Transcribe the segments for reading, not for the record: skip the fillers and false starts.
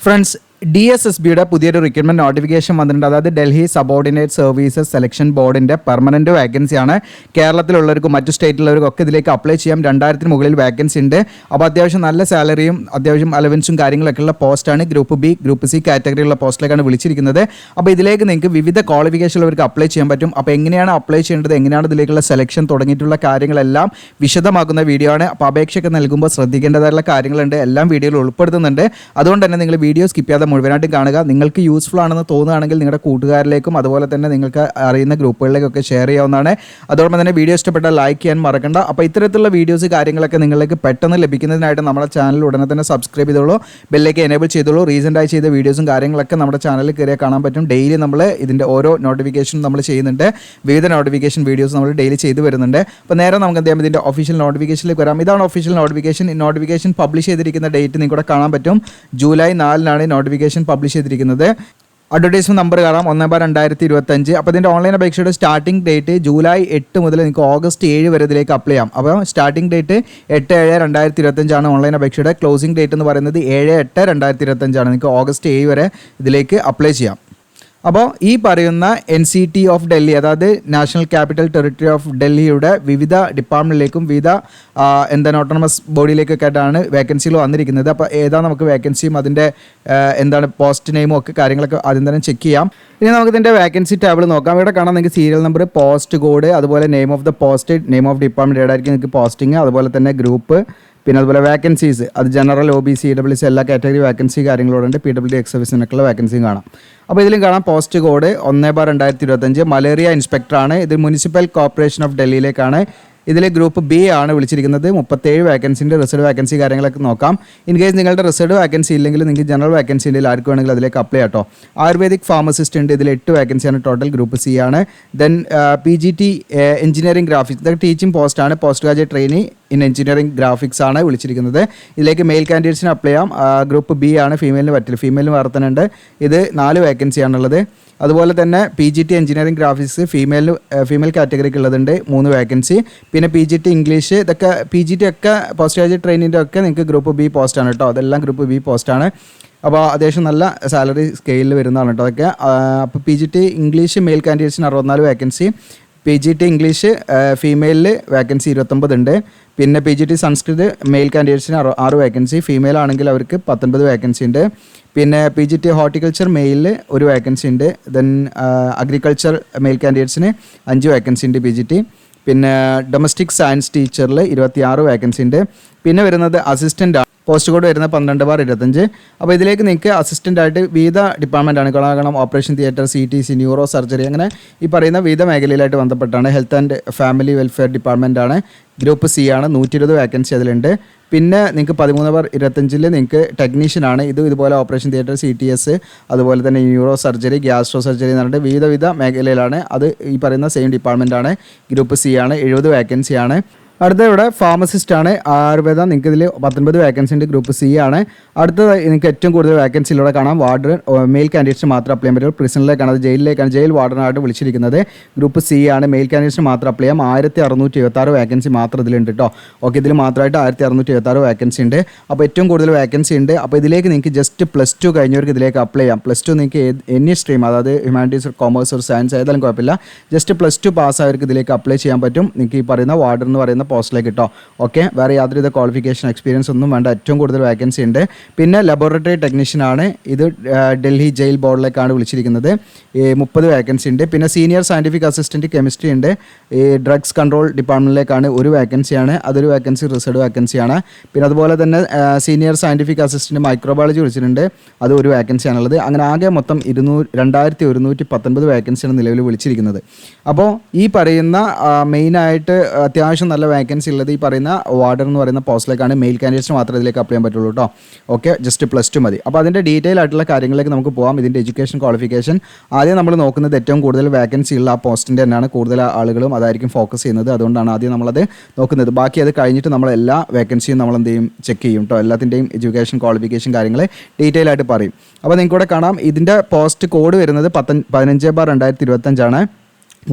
Friends, DSSBയുടെ പുതിയൊരു recruitment notification വന്നിട്ടുണ്ട്. അതായത് ഡൽഹി സബോർഡിനേറ്റ് സർവീസസ് സെലക്ഷൻ ബോർഡിന്റെ പെർമനന്റ് വാക്കൻസിയാണ്. കേരളത്തിലുള്ളവർക്കും മറ്റു സ്റ്റേറ്റിലുള്ളവർക്കും ഒക്കെ ഇതിലേക്ക് അപ്ലൈ ചെയ്യാം. 2000 മുകളിൽ വാക്കൻസി ഉണ്ട്. അപ്പോൾ അത്യാവശ്യം നല്ല സാലറിയും അത്യാവശ്യം അലവൻസും കാര്യങ്ങളൊക്കെ ഉള്ള പോസ്റ്റാണ്. ഗ്രൂപ്പ് ബി, ഗ്രൂപ്പ് സി കാറ്റഗറിയുള്ള പോസ്റ്റിലേക്കാണ് വിളിച്ചിരിക്കുന്നത്. അപ്പോൾ ഇതിലേക്ക് നിങ്ങൾക്ക് വിവിധ ക്വാളിഫിക്കേഷൻ ഉള്ളവർക്ക് അപ്ലൈ ചെയ്യാൻ പറ്റും. അപ്പോൾ എങ്ങനെയാണ് അപ്ലൈ ചെയ്യേണ്ടത്, എങ്ങനെയാണ് ഇതിലേക്കുള്ള സെലക്ഷൻ തുടങ്ങിയിട്ടുള്ള കാര്യങ്ങളെല്ലാം വിശദമാക്കുന്ന വീഡിയോ ആണ്. അപ്പോൾ അപേക്ഷയൊക്കെ നൽകുമ്പോൾ ശ്രദ്ധിക്കേണ്ടതായിട്ടുള്ള കാര്യങ്ങളുണ്ട്, എല്ലാം വീഡിയോയിൽ ഉൾപ്പെടുത്തുന്നുണ്ട്. അതുകൊണ്ട് തന്നെ നിങ്ങൾ വീഡിയോ സ്കിപ്പ് ചെയ്യാതെ മുഴുവനായിട്ടും കാണുക. നിങ്ങൾക്ക് യൂസ്ഫുൾ ആണെന്ന് തോന്നുകയാണെങ്കിൽ നിങ്ങളുടെ കൂട്ടുകാരിലേക്കും അതുപോലെ തന്നെ നിങ്ങൾക്ക് അറിയുന്ന ഗ്രൂപ്പുകളിലേക്കൊക്കെ ഷെയർ ചെയ്യാവുന്നതാണ്. അതോടൊപ്പം തന്നെ വീഡിയോ ഇഷ്ടപ്പെട്ടാൽ ലൈക്ക് ചെയ്യാൻ മറക്കണ്ട. അപ്പോൾ ഇത്തരത്തിലുള്ള വീഡിയോസ് കാര്യങ്ങളൊക്കെ നിങ്ങളിലേക്ക് പെട്ടെന്ന് ലഭിക്കുന്നതിനായിട്ട് നമ്മുടെ ചാനൽ ഉടനെ തന്നെ സബ്സ്ക്രൈബ് ചെയ്തോളൂ, ബെല്ലേക്ക് എനേബിൾ ചെയ്തോളൂ. റീസെൻ്റായി ചെയ്ത വീഡിയോസും കാര്യങ്ങളൊക്കെ നമ്മുടെ ചാനലിൽ കയറിയാൽ കാണാൻ പറ്റും. ഡെയിലി നമ്മൾ ഇതിൻ്റെ ഓരോ നോട്ടിഫിക്കേഷൻ നമ്മൾ ചെയ്യുന്നുണ്ട്. വിവിധ നോട്ടിഫിക്കേഷൻ വീഡിയോസ് നമ്മൾ ഡെയിലി ചെയ്ത് വരുന്നുണ്ട്. അപ്പോൾ നേരെ നമുക്ക് എന്ത് ചെയ്യാം, ഇതിൻ്റെ ഒഫീഷ്യൽ നോട്ടിഫിക്കേഷനിലേക്ക് വരാം. ഇതാണ് ഒഫീഷ്യൽ നോട്ടിഫിക്കേഷൻ. ഈ നോട്ടിഫിക്കേഷൻ പബ്ലിഷ് ചെയ്തിരിക്കുന്ന ഡേറ്റ് നിങ്ങൾക്ക് കാണാൻ പറ്റും. ജൂലൈ 4 നോട്ടിഫിക്കേഷൻ പബ്ലിഷ് ചെയ്തിരിക്കുന്നത്. അഡ്വർടൈസ്മെന്റ് നമ്പർ കാണാം 1/2025. അപ്പോൾ ഇതിൻ്റെ ഓൺലൈൻ അപേക്ഷയുടെ സ്റ്റാർട്ടിംഗ് ഡേറ്റ് ജൂലൈ 8 മുതൽ നിങ്ങൾക്ക് ഓഗസ്റ്റ് 7 വരെ ഇതിലേക്ക് അപ്ലൈ ചെയ്യാം. അപ്പോൾ സ്റ്റാർട്ടിംഗ് ഡേറ്റ് 8/7/2025 ഓൺലൈൻ അപേക്ഷയുടെ. ക്ലോസിംഗ് ഡേറ്റ് എന്ന് പറയുന്നത് 7/8/2025. നിങ്ങൾക്ക് ഓഗസ്റ്റ് 7 വരെ ഇതിലേക്ക് അപ്ലൈ ചെയ്യാം. അപ്പോൾ ഈ പറയുന്ന NCT ഓഫ് ഡൽഹി, അതായത് നാഷണൽ ക്യാപിറ്റൽ ടെറിട്ടറി ഓഫ് ഡൽഹിയുടെ വിവിധ ഡിപ്പാർട്ട്മെൻറ്റിലേക്കും വിവിധ ഓട്ടോണമസ് ബോഡിയിലേക്കൊക്കെ ആയിട്ടാണ് വേക്കൻസികൾ വന്നിരിക്കുന്നത്. അപ്പോൾ ഏതാണ് നമുക്ക് വേക്കൻസിയും അതിൻ്റെ പോസ്റ്റ് നെയിമും ഒക്കെ കാര്യങ്ങളൊക്കെ ആദ്യം തന്നെ ചെക്ക് ചെയ്യാം. ഇനി നമുക്ക് ഇതിൻ്റെ വേക്കൻസി ടേബിൾ നോക്കാം. ഇവിടെ കാണാം നിങ്ങൾക്ക് സീരിയൽ നമ്പർ, പോസ്റ്റ് കോഡ്, അതുപോലെ name of the post, name of department ഏതായിരിക്കും നിങ്ങൾക്ക് പോസ്റ്റിംഗ്, അതുപോലെ തന്നെ ഗ്രൂപ്പ്, പിന്നെ അതുപോലെ വേക്കൻസീസ് അത് ജനറൽ, OBC, EWC എല്ലാ കാറ്റഗറി വേക്കൻസി കാര്യങ്ങളോടുണ്ട്. PWD എക്സ് സർവീസിനൊക്കെയുള്ള വേക്കൻസിയും കാണാം. അപ്പോൾ ഇതിലും കാണാം പോസ്റ്റ് കോഡ് 1/2025 മലേറിയ ഇൻസ്പെക്ടറാണ്. ഇത് മുനിസിപ്പൽ കോർപ്പറേഷൻ ഓഫ് ഡൽഹിയിലേക്കാണ്. ഇതിൽ ഗ്രൂപ്പ് ബി ആണ് വിളിച്ചിരിക്കുന്നത്. 37 വേക്കൻസിൻ്റെ റിസർവ് വേക്കൻസി കാര്യങ്ങളൊക്കെ നോക്കാം. ഇൻ കേസ് നിങ്ങളുടെ റിസർവ് വേക്കൻസി ഇല്ലെങ്കിൽ നിങ്ങൾക്ക് ജനറൽ വേക്കൻസി ഉണ്ടെങ്കിൽ ആർക്ക് വേണമെങ്കിൽ അതിലേക്ക് അപ്ലൈ ആട്ടോ. ആയുർവേദിക് ഫാർമസിസ്റ്റ് ഉണ്ട്. ഇതിൽ 8 വേക്കൻസിയാണ് ടോട്ടൽ. ഗ്രൂപ്പ് സി ആണ്. ദെൻ PGT എഞ്ചിനീയറിംഗ് ഗ്രാഫിക്സ്, ഇതൊക്കെ ടീച്ചിങ് പോസ്റ്റാണ്. Post graduate trainee in engineering graphics ആണ് വിളിച്ചിരിക്കുന്നത്. ഇതിലേക്ക് മെയിൽ കാൻഡിഡേറ്റ്സിന് അപ്ലൈ ചെയ്യാം. ഗ്രൂപ്പ് ബി ആണ്. ഫീമെയിലിന് പറ്റില്ല, ഫീമെയിലിന് വർത്തനുണ്ട്. ഇത് 4 വേക്കൻസിയാണുള്ളത്. അതുപോലെ തന്നെ PGT എഞ്ചിനീയറിംഗ് ഗ്രാഫിക്സ് ഫീമെയിൽ കാറ്റഗറിക്ക് ഉള്ളതുണ്ട് 3 വേക്കൻസി. പിന്നെ PGT ഇംഗ്ലീഷ്, ഇതൊക്കെ PGT ഒക്കെ പോസ്റ്റ് ഗ്രാജുവേറ്റ് ട്രെയിനിൻ്റെ ഒക്കെ നിങ്ങൾക്ക് ഗ്രൂപ്പ് ബി പോസ്റ്റാണ് കേട്ടോ. അതെല്ലാം ഗ്രൂപ്പ് ബി പോസ്റ്റാണ്. അപ്പോൾ അത്യാവശ്യം നല്ല സാലറി സ്കെയിലിൽ വരുന്നതാണ് കേട്ടോ അതൊക്കെ. അപ്പോൾ PGT ഇംഗ്ലീഷ് മെയിൽ കാൻഡിഡേറ്റ്സിന് 64 വേക്കൻസി. PGT ഇംഗ്ലീഷ് ഫീമെയിലിൽ വേക്കൻസി 29 ഉണ്ട്. പിന്നെ PGT സംസ്കൃത് മെയിൽ കാൻഡിഡേറ്റ്സിന് 6 വേക്കൻസി. ഫീമെയിൽ ആണെങ്കിൽ അവർക്ക് 19 വേക്കൻസി ഉണ്ട്. പിന്നെ PGT ഹോർട്ടിക്കൾച്ചർ മെയിലിൽ 1 വേക്കൻസി ഉണ്ട്. ദെൻ അഗ്രികൾച്ചർ മെയിൽ കാൻഡിഡേറ്റ്സിന് 5 വേക്കൻസി ഉണ്ട് PGT. പിന്നെ ഡൊമസ്റ്റിക് സയൻസ് ടീച്ചറിൽ 26 വേക്കൻസി ഉണ്ട്. പിന്നെ വരുന്നത് അസിസ്റ്റൻ്റ്, പോസ്റ്റ് കോഡ് വരുന്നത് 12/25. അപ്പോൾ ഇതിലേക്ക് നിങ്ങൾക്ക് അസിസ്റ്റൻ്റായിട്ട് വിവിധ ഡിപ്പാർട്ട്മെൻറ്റാണ് കാണാം. Operation theatre, CTC, neuro surgery, അങ്ങനെ ഈ പറയുന്ന വിവിധ മേഖലയിലായിട്ട് ബന്ധപ്പെട്ടാണ്. ഹെൽത്ത് ആൻഡ് ഫാമിലി വെൽഫെയർ ഡിപ്പാർട്ട്മെൻറ്റാണ്. ഗ്രൂപ്പ് സി ആണ്. 120 വേക്കൻസി അതിലുണ്ട്. പിന്നെ നിങ്ങൾക്ക് 13/25 നിങ്ങൾക്ക് ടെക്നീഷ്യനാണ്. ഇതുപോലെ ഓപ്പറേഷൻ തിയേറ്റർ, CTS, അതുപോലെ തന്നെ ന്യൂറോ സർജറി, ഗ്യാസ്ട്രോ സർജറി എന്ന് പറഞ്ഞിട്ട് വിവിധ മേഖലയിലാണ്. അത് ഈ പറയുന്ന സെയിം ഡിപ്പാർട്ട്മെൻറ്റാണ്. ഗ്രൂപ്പ് സി ആണ്. 70 വേക്കൻസിയാണ്. അടുത്ത ഇവിടെ ഫാർമസിസ്റ്റ് ആണ്. ആയുർവേദ, നിങ്ങൾക്ക് ഇതിൽ 19 വേക്കൻസി ഉണ്ട്. ഗ്രൂപ്പ് സി ആണ്. അടുത്തത് നിങ്ങൾക്ക് ഏറ്റവും കൂടുതൽ വേക്കൻസിയിലൂടെ കാണാം. വാർഡൻ മെയിൽ കാൻഡിഡേറ്റ്സ് മാത്രം അപ്ലൈ ചെയ്യാൻ പറ്റും. പ്രിസണിലേക്കാണ്, അത് ജയിലിലേക്കാണ്. ജയിൽ വാർഡനായിട്ട് വിളിച്ചിരിക്കുന്നത്. ഗ്രൂപ്പ് സി ആണ്. മെയിൽ കാൻഡിഡേറ്റ്സ് മാത്രം അപ്ലൈ ചെയ്യാം. 1676 വേക്കൻസി മാത്രം ഇതിലുണ്ട് കേട്ടോ. ഓക്കെ, ഇതിൽ മാത്രമായിട്ട് 1676 വേക്കൻസി ഉണ്ട്. അപ്പോൾ ഏറ്റവും കൂടുതൽ വേക്കൻസി ഉണ്ട്. അപ്പോൾ ഇതിലേക്ക് നിങ്ങൾക്ക് ജസ്റ്റ് +2 കഴിഞ്ഞവർക്ക് ഇതിലേക്ക് അപ്ലൈ ചെയ്യാം. +2 നിങ്ങൾക്ക് എനി സ്ട്രീം, അതായത് ഹ്യൂമാനിറ്റീസ്, കോമേഴ്സ്, ഒരു സയൻസ് ഏതായാലും കുഴപ്പമില്ല. ജസ്റ്റ് +2 പാസ്സായവർക്ക് ഇതിലേക്ക് അപ്ലൈ ചെയ്യാൻ പറ്റും. നിങ്ങൾക്ക് ഈ പറയുന്ന വാർഡൻ എന്ന് പറയുന്ന പോസ്റ്റിലേക്ക് കേട്ടോ. ഓക്കെ, വേറെ യാതൊരുവിധ ക്വാളിഫിക്കേഷൻ എക്സ്പീരിയൻസ് ഒന്നും വേണ്ട. ഏറ്റവും കൂടുതൽ വേക്കൻസി ഉണ്ട്. പിന്നെ ലബോറട്ടറി ടെക്നീഷ്യൻ ആണ്. ഇത് ഡൽഹി ജയിൽ ബോർഡിലേക്കാണ് വിളിച്ചിരിക്കുന്നത്. 30 വേക്കൻസി ഉണ്ട്. പിന്നെ സീനിയർ സയൻറ്റിഫിക് അസിസ്റ്റൻറ്റ് കെമിസ്ട്രി ഉണ്ട്. ഈ ഡ്രഗ്സ് കൺട്രോൾ ഡിപ്പാർട്ട്മെൻറ്റിലേക്കാണ് 1 വേക്കൻസിയാണ്. അതൊരു വേക്കൻസി റിസർവ് വേക്കൻസിയാണ്. പിന്നെ അതുപോലെ തന്നെ സീനിയർ സയൻറ്റിഫിക് അസിസ്റ്റൻറ്റ് മൈക്രോബയോളജി വിളിച്ചിട്ടുണ്ട്. അത് 1 വേക്കൻസിയാണുള്ളത്. അങ്ങനെ ആകെ മൊത്തം 2119 വേക്കൻസിയാണ് നിലവിൽ വിളിച്ചിരിക്കുന്നത്. അപ്പോൾ ഈ പറയുന്ന മെയിനായിട്ട് അത്യാവശ്യം നല്ല വേക്കൻസി ഉള്ളത് ഈ പറയുന്ന വാർഡൻ എന്ന് പറയുന്ന പോസ്റ്റിലേക്കാണ്. മെയിൽ കാൻഡിഡേറ്റ്സ് മാത്രമേ ഇതിലേക്ക് അപ്ലൈ ചെയ്യാൻ പറ്റുള്ളൂ കേട്ടോ. ഓക്കെ, ജസ്റ്റ് +2 മതി. അപ്പോൾ അതിൻ്റെ ഡീറ്റെയിൽ ആയിട്ടുള്ള കാര്യങ്ങളിലേക്ക് നമുക്ക് പോകാം. ഇതിൻ്റെ എഡ്യൂക്കേഷൻ ക്വാളിഫിക്കേഷൻ ആദ്യം നമ്മൾ നോക്കുന്നത് ഏറ്റവും കൂടുതൽ വേക്കൻസി ഉള്ള ആ പോസ്റ്റിൻ്റെ തന്നെയാണ്. കൂടുതൽ ആളുകളും അതായിരിക്കും ഫോക്കസ് ചെയ്യുന്നത്. അതുകൊണ്ടാണ് ആദ്യം നമ്മളത് നോക്കുന്നത്. ബാക്കി അത് കഴിഞ്ഞിട്ട് നമ്മൾ എല്ലാ വേക്കൻസിയും നമ്മൾ എന്ത് ചെയ്യും, ചെക്ക് ചെയ്യും കേട്ടോ. എല്ലാത്തിൻ്റെയും എഡ്യൂക്കേഷൻ ക്വാളിഫിക്കേഷൻ കാര്യങ്ങൾ ഡീറ്റെയിൽ ആയിട്ട് പറയും. അപ്പോൾ നിങ്ങൾക്ക് ഇവിടെ കാണാം ഇതിൻ്റെ പോസ്റ്റ് കോഡ് വരുന്നത് 15/2025 ആണ്.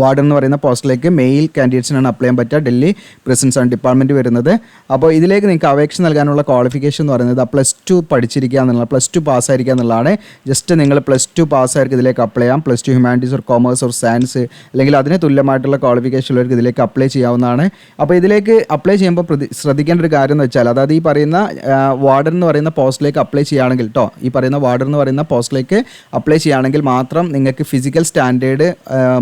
വാർഡൻ എന്ന് പറയുന്ന പോസ്റ്റിലേക്ക് മെയിൽ കാൻഡിഡേറ്റ്സിനാണ് അപ്ലൈ ചെയ്യാൻ പറ്റുക. ഡൽഹി പ്രിസൺസ് ആണ് ഡിപ്പാർട്ട്മെൻറ്റ് വരുന്നത്. അപ്പോൾ ഇതിലേക്ക് നിങ്ങൾക്ക് അപേക്ഷ നൽകാനുള്ള ക്വാളിഫിക്കേഷൻ എന്ന് പറയുന്നത് +2 പഠിച്ചിരിക്കുക എന്നുള്ള +2 പാസ്സായിരിക്കുക എന്നുള്ളതാണ്. ജസ്റ്റ് നിങ്ങൾ +2 പാസ്സായവർക്ക് ഇതിലേക്ക് അപ്ലൈ ചെയ്യാം. +2 humanities or commerce or science അല്ലെങ്കിൽ അതിന് തുല്യമായിട്ടുള്ള ക്വാളിഫിക്കേഷൻ ഉള്ളവർക്ക് ഇതിലേക്ക് അപ്ലൈ ചെയ്യാവുന്നതാണ്. അപ്പോൾ ഇതിലേക്ക് അപ്ലൈ ചെയ്യുമ്പോൾ ശ്രദ്ധിക്കേണ്ട ഒരു കാര്യം എന്ന് വെച്ചാൽ, അതായത് ഈ പറയുന്ന വാർഡൻ എന്ന് പറയുന്ന പോസ്റ്റിലേക്ക് അപ്ലൈ ചെയ്യുകയാണെങ്കിൽ ഈ പറയുന്ന വാർഡൻ എന്ന് പറയുന്ന പോസ്റ്റിലേക്ക് അപ്ലൈ ചെയ്യുകയാണെങ്കിൽ മാത്രം നിങ്ങൾക്ക് ഫിസിക്കൽ സ്റ്റാൻഡേർഡ്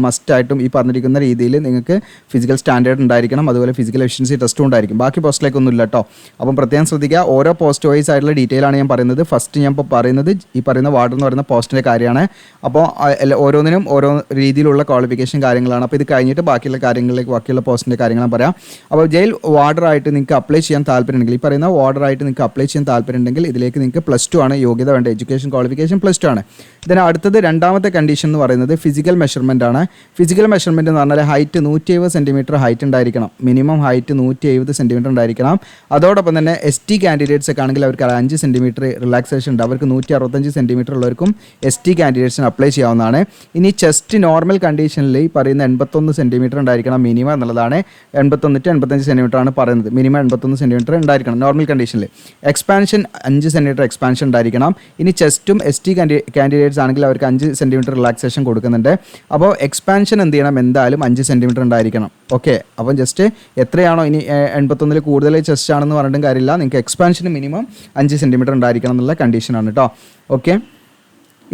മസ്റ്റായിട്ടും ഈ പറഞ്ഞിരിക്കുന്ന രീതിയിൽ നിങ്ങൾക്ക് ഫിസിക്കൽ സ്റ്റാൻഡേർഡ് ഉണ്ടായിരിക്കണം. അതുപോലെ ഫിസിക്കൽ എഫിഷ്യൻസി ടെസ്റ്റും ഉണ്ടായിരിക്കും. ബാക്കി പോസ്റ്റിലേക്കൊന്നും ഇല്ല കേട്ടോ. അപ്പം പ്രത്യേകം ശ്രദ്ധിക്കുക. ഓരോ പോസ്റ്റ് വൈസ് ആയിട്ടുള്ള ഡീറ്റെയിൽ ആണ് ഞാൻ പറയുന്നത്. ഫസ്റ്റ് ഞാൻ ഇപ്പോൾ പറയുന്നത് ഈ പറയുന്ന വാർഡൻ എന്ന് പറയുന്ന പോസ്റ്റിൻ്റെ കാര്യമാണ്. അപ്പോൾ ഓരോന്നിനും ഓരോ രീതിയിലുള്ള ക്വാളിഫിക്കേഷൻ കാര്യങ്ങളാണ്. അപ്പോൾ ഇത് കഴിഞ്ഞിട്ട് ബാക്കിയുള്ള പോസ്റ്റിൻ്റെ കാര്യങ്ങളും പറയാം. അപ്പോൾ ജയിൽ വാർഡറായിട്ട് നിങ്ങൾക്ക് അപ്ലൈ ചെയ്യാൻ താല്പര്യമുണ്ടെങ്കിൽ, ഈ പറയുന്ന വാർഡറായിട്ട് നിങ്ങൾക്ക് അപ്ലൈ ചെയ്യാൻ താല്പര്യമുണ്ടെങ്കിൽ ഇതിലേക്ക് നിങ്ങൾക്ക് +2 ആണ് യോഗ്യത വേണ്ട. എഡ്യൂക്കേഷൻ ക്വാളിഫിക്കേഷൻ +2 ആണ്. ഇതിന് അടുത്തത് രണ്ടാമത്തെ കണ്ടീഷൻ എന്ന് പറയുന്നത് ഫിസിക്കൽ മെഷർമെൻ്റ് ആണ്. ഫിസിക്കൽ മെഷർമെൻറ്റ് എന്ന് പറഞ്ഞാൽ ഹൈറ്റ് 170 സെൻറ്റിമീറ്റർ ഹൈറ്റ് ഉണ്ടായിരിക്കണം. മിനിമം ഹൈറ്റ് 170 സെൻറ്റിമീറ്റർ ഉണ്ടായിരിക്കണം. അതോടൊപ്പം തന്നെ ST കാൻഡിഡേറ്റ്സ് ഒക്കെ ആണെങ്കിൽ അവർക്ക് 5 സെൻറ്റിമീറ്റർ റിലാക്സേഷൻ ഉണ്ട്. അവർക്ക് 165 സെൻറ്റിമീറ്റർ ഉള്ളവർക്കും ST കാൻഡിഡേറ്റ്സിന് അപ്ലൈ ചെയ്യാവുന്നതാണ്. ഇനി ചെസ്റ്റ് നോർമൽ കണ്ടീഷനിൽ ഈ പറയുന്ന 81 സെൻറ്റിമീറ്റർ ഉണ്ടായിരിക്കണം മിനിമം എന്നുള്ളതാണ്. 81 to 85 സെൻറ്റിമീറ്റർ ആണ് പറയുന്നത്. മിനിമം 81 സെൻറ്റിമീറ്റർ ഉണ്ടായിരിക്കണം നോർമൽ കണ്ടീഷനിൽ. എക്സ്പാൻഷൻ 5 സെൻറ്റിമീറ്റർ എക്സ്പാൻഷൻ ഉണ്ടായിരിക്കണം. ഇനി ചെസ്റ്റും ST കാൻഡിഡേറ്റ്സ് ആണെങ്കിൽ അവർക്ക് 5 സെൻറ്റിമീറ്റർ റിലാക്സേഷൻ കൊടുക്കുന്നുണ്ട്. അപ്പോൾ എക്സ്പാൻഷൻ എന്ത് ചെയ്യണം, എന്തായാലും 5 സെൻറ്റിമീറ്റർ ഉണ്ടായിരിക്കണം. ഓക്കെ, അപ്പം ജസ്റ്റ് എത്രയാണോ ഇനി 81 കൂടുതൽ ചെസ്റ്റ് ആണെന്ന് പറഞ്ഞിട്ടും കാര്യമില്ല. നിങ്ങൾക്ക് എക്സ്പാൻഷന് മിനിമം 5 സെൻറ്റിമീറ്റർ ഉണ്ടായിരിക്കണം എന്നുള്ള കണ്ടീഷനാണ് കേട്ടോ. ഓക്കെ,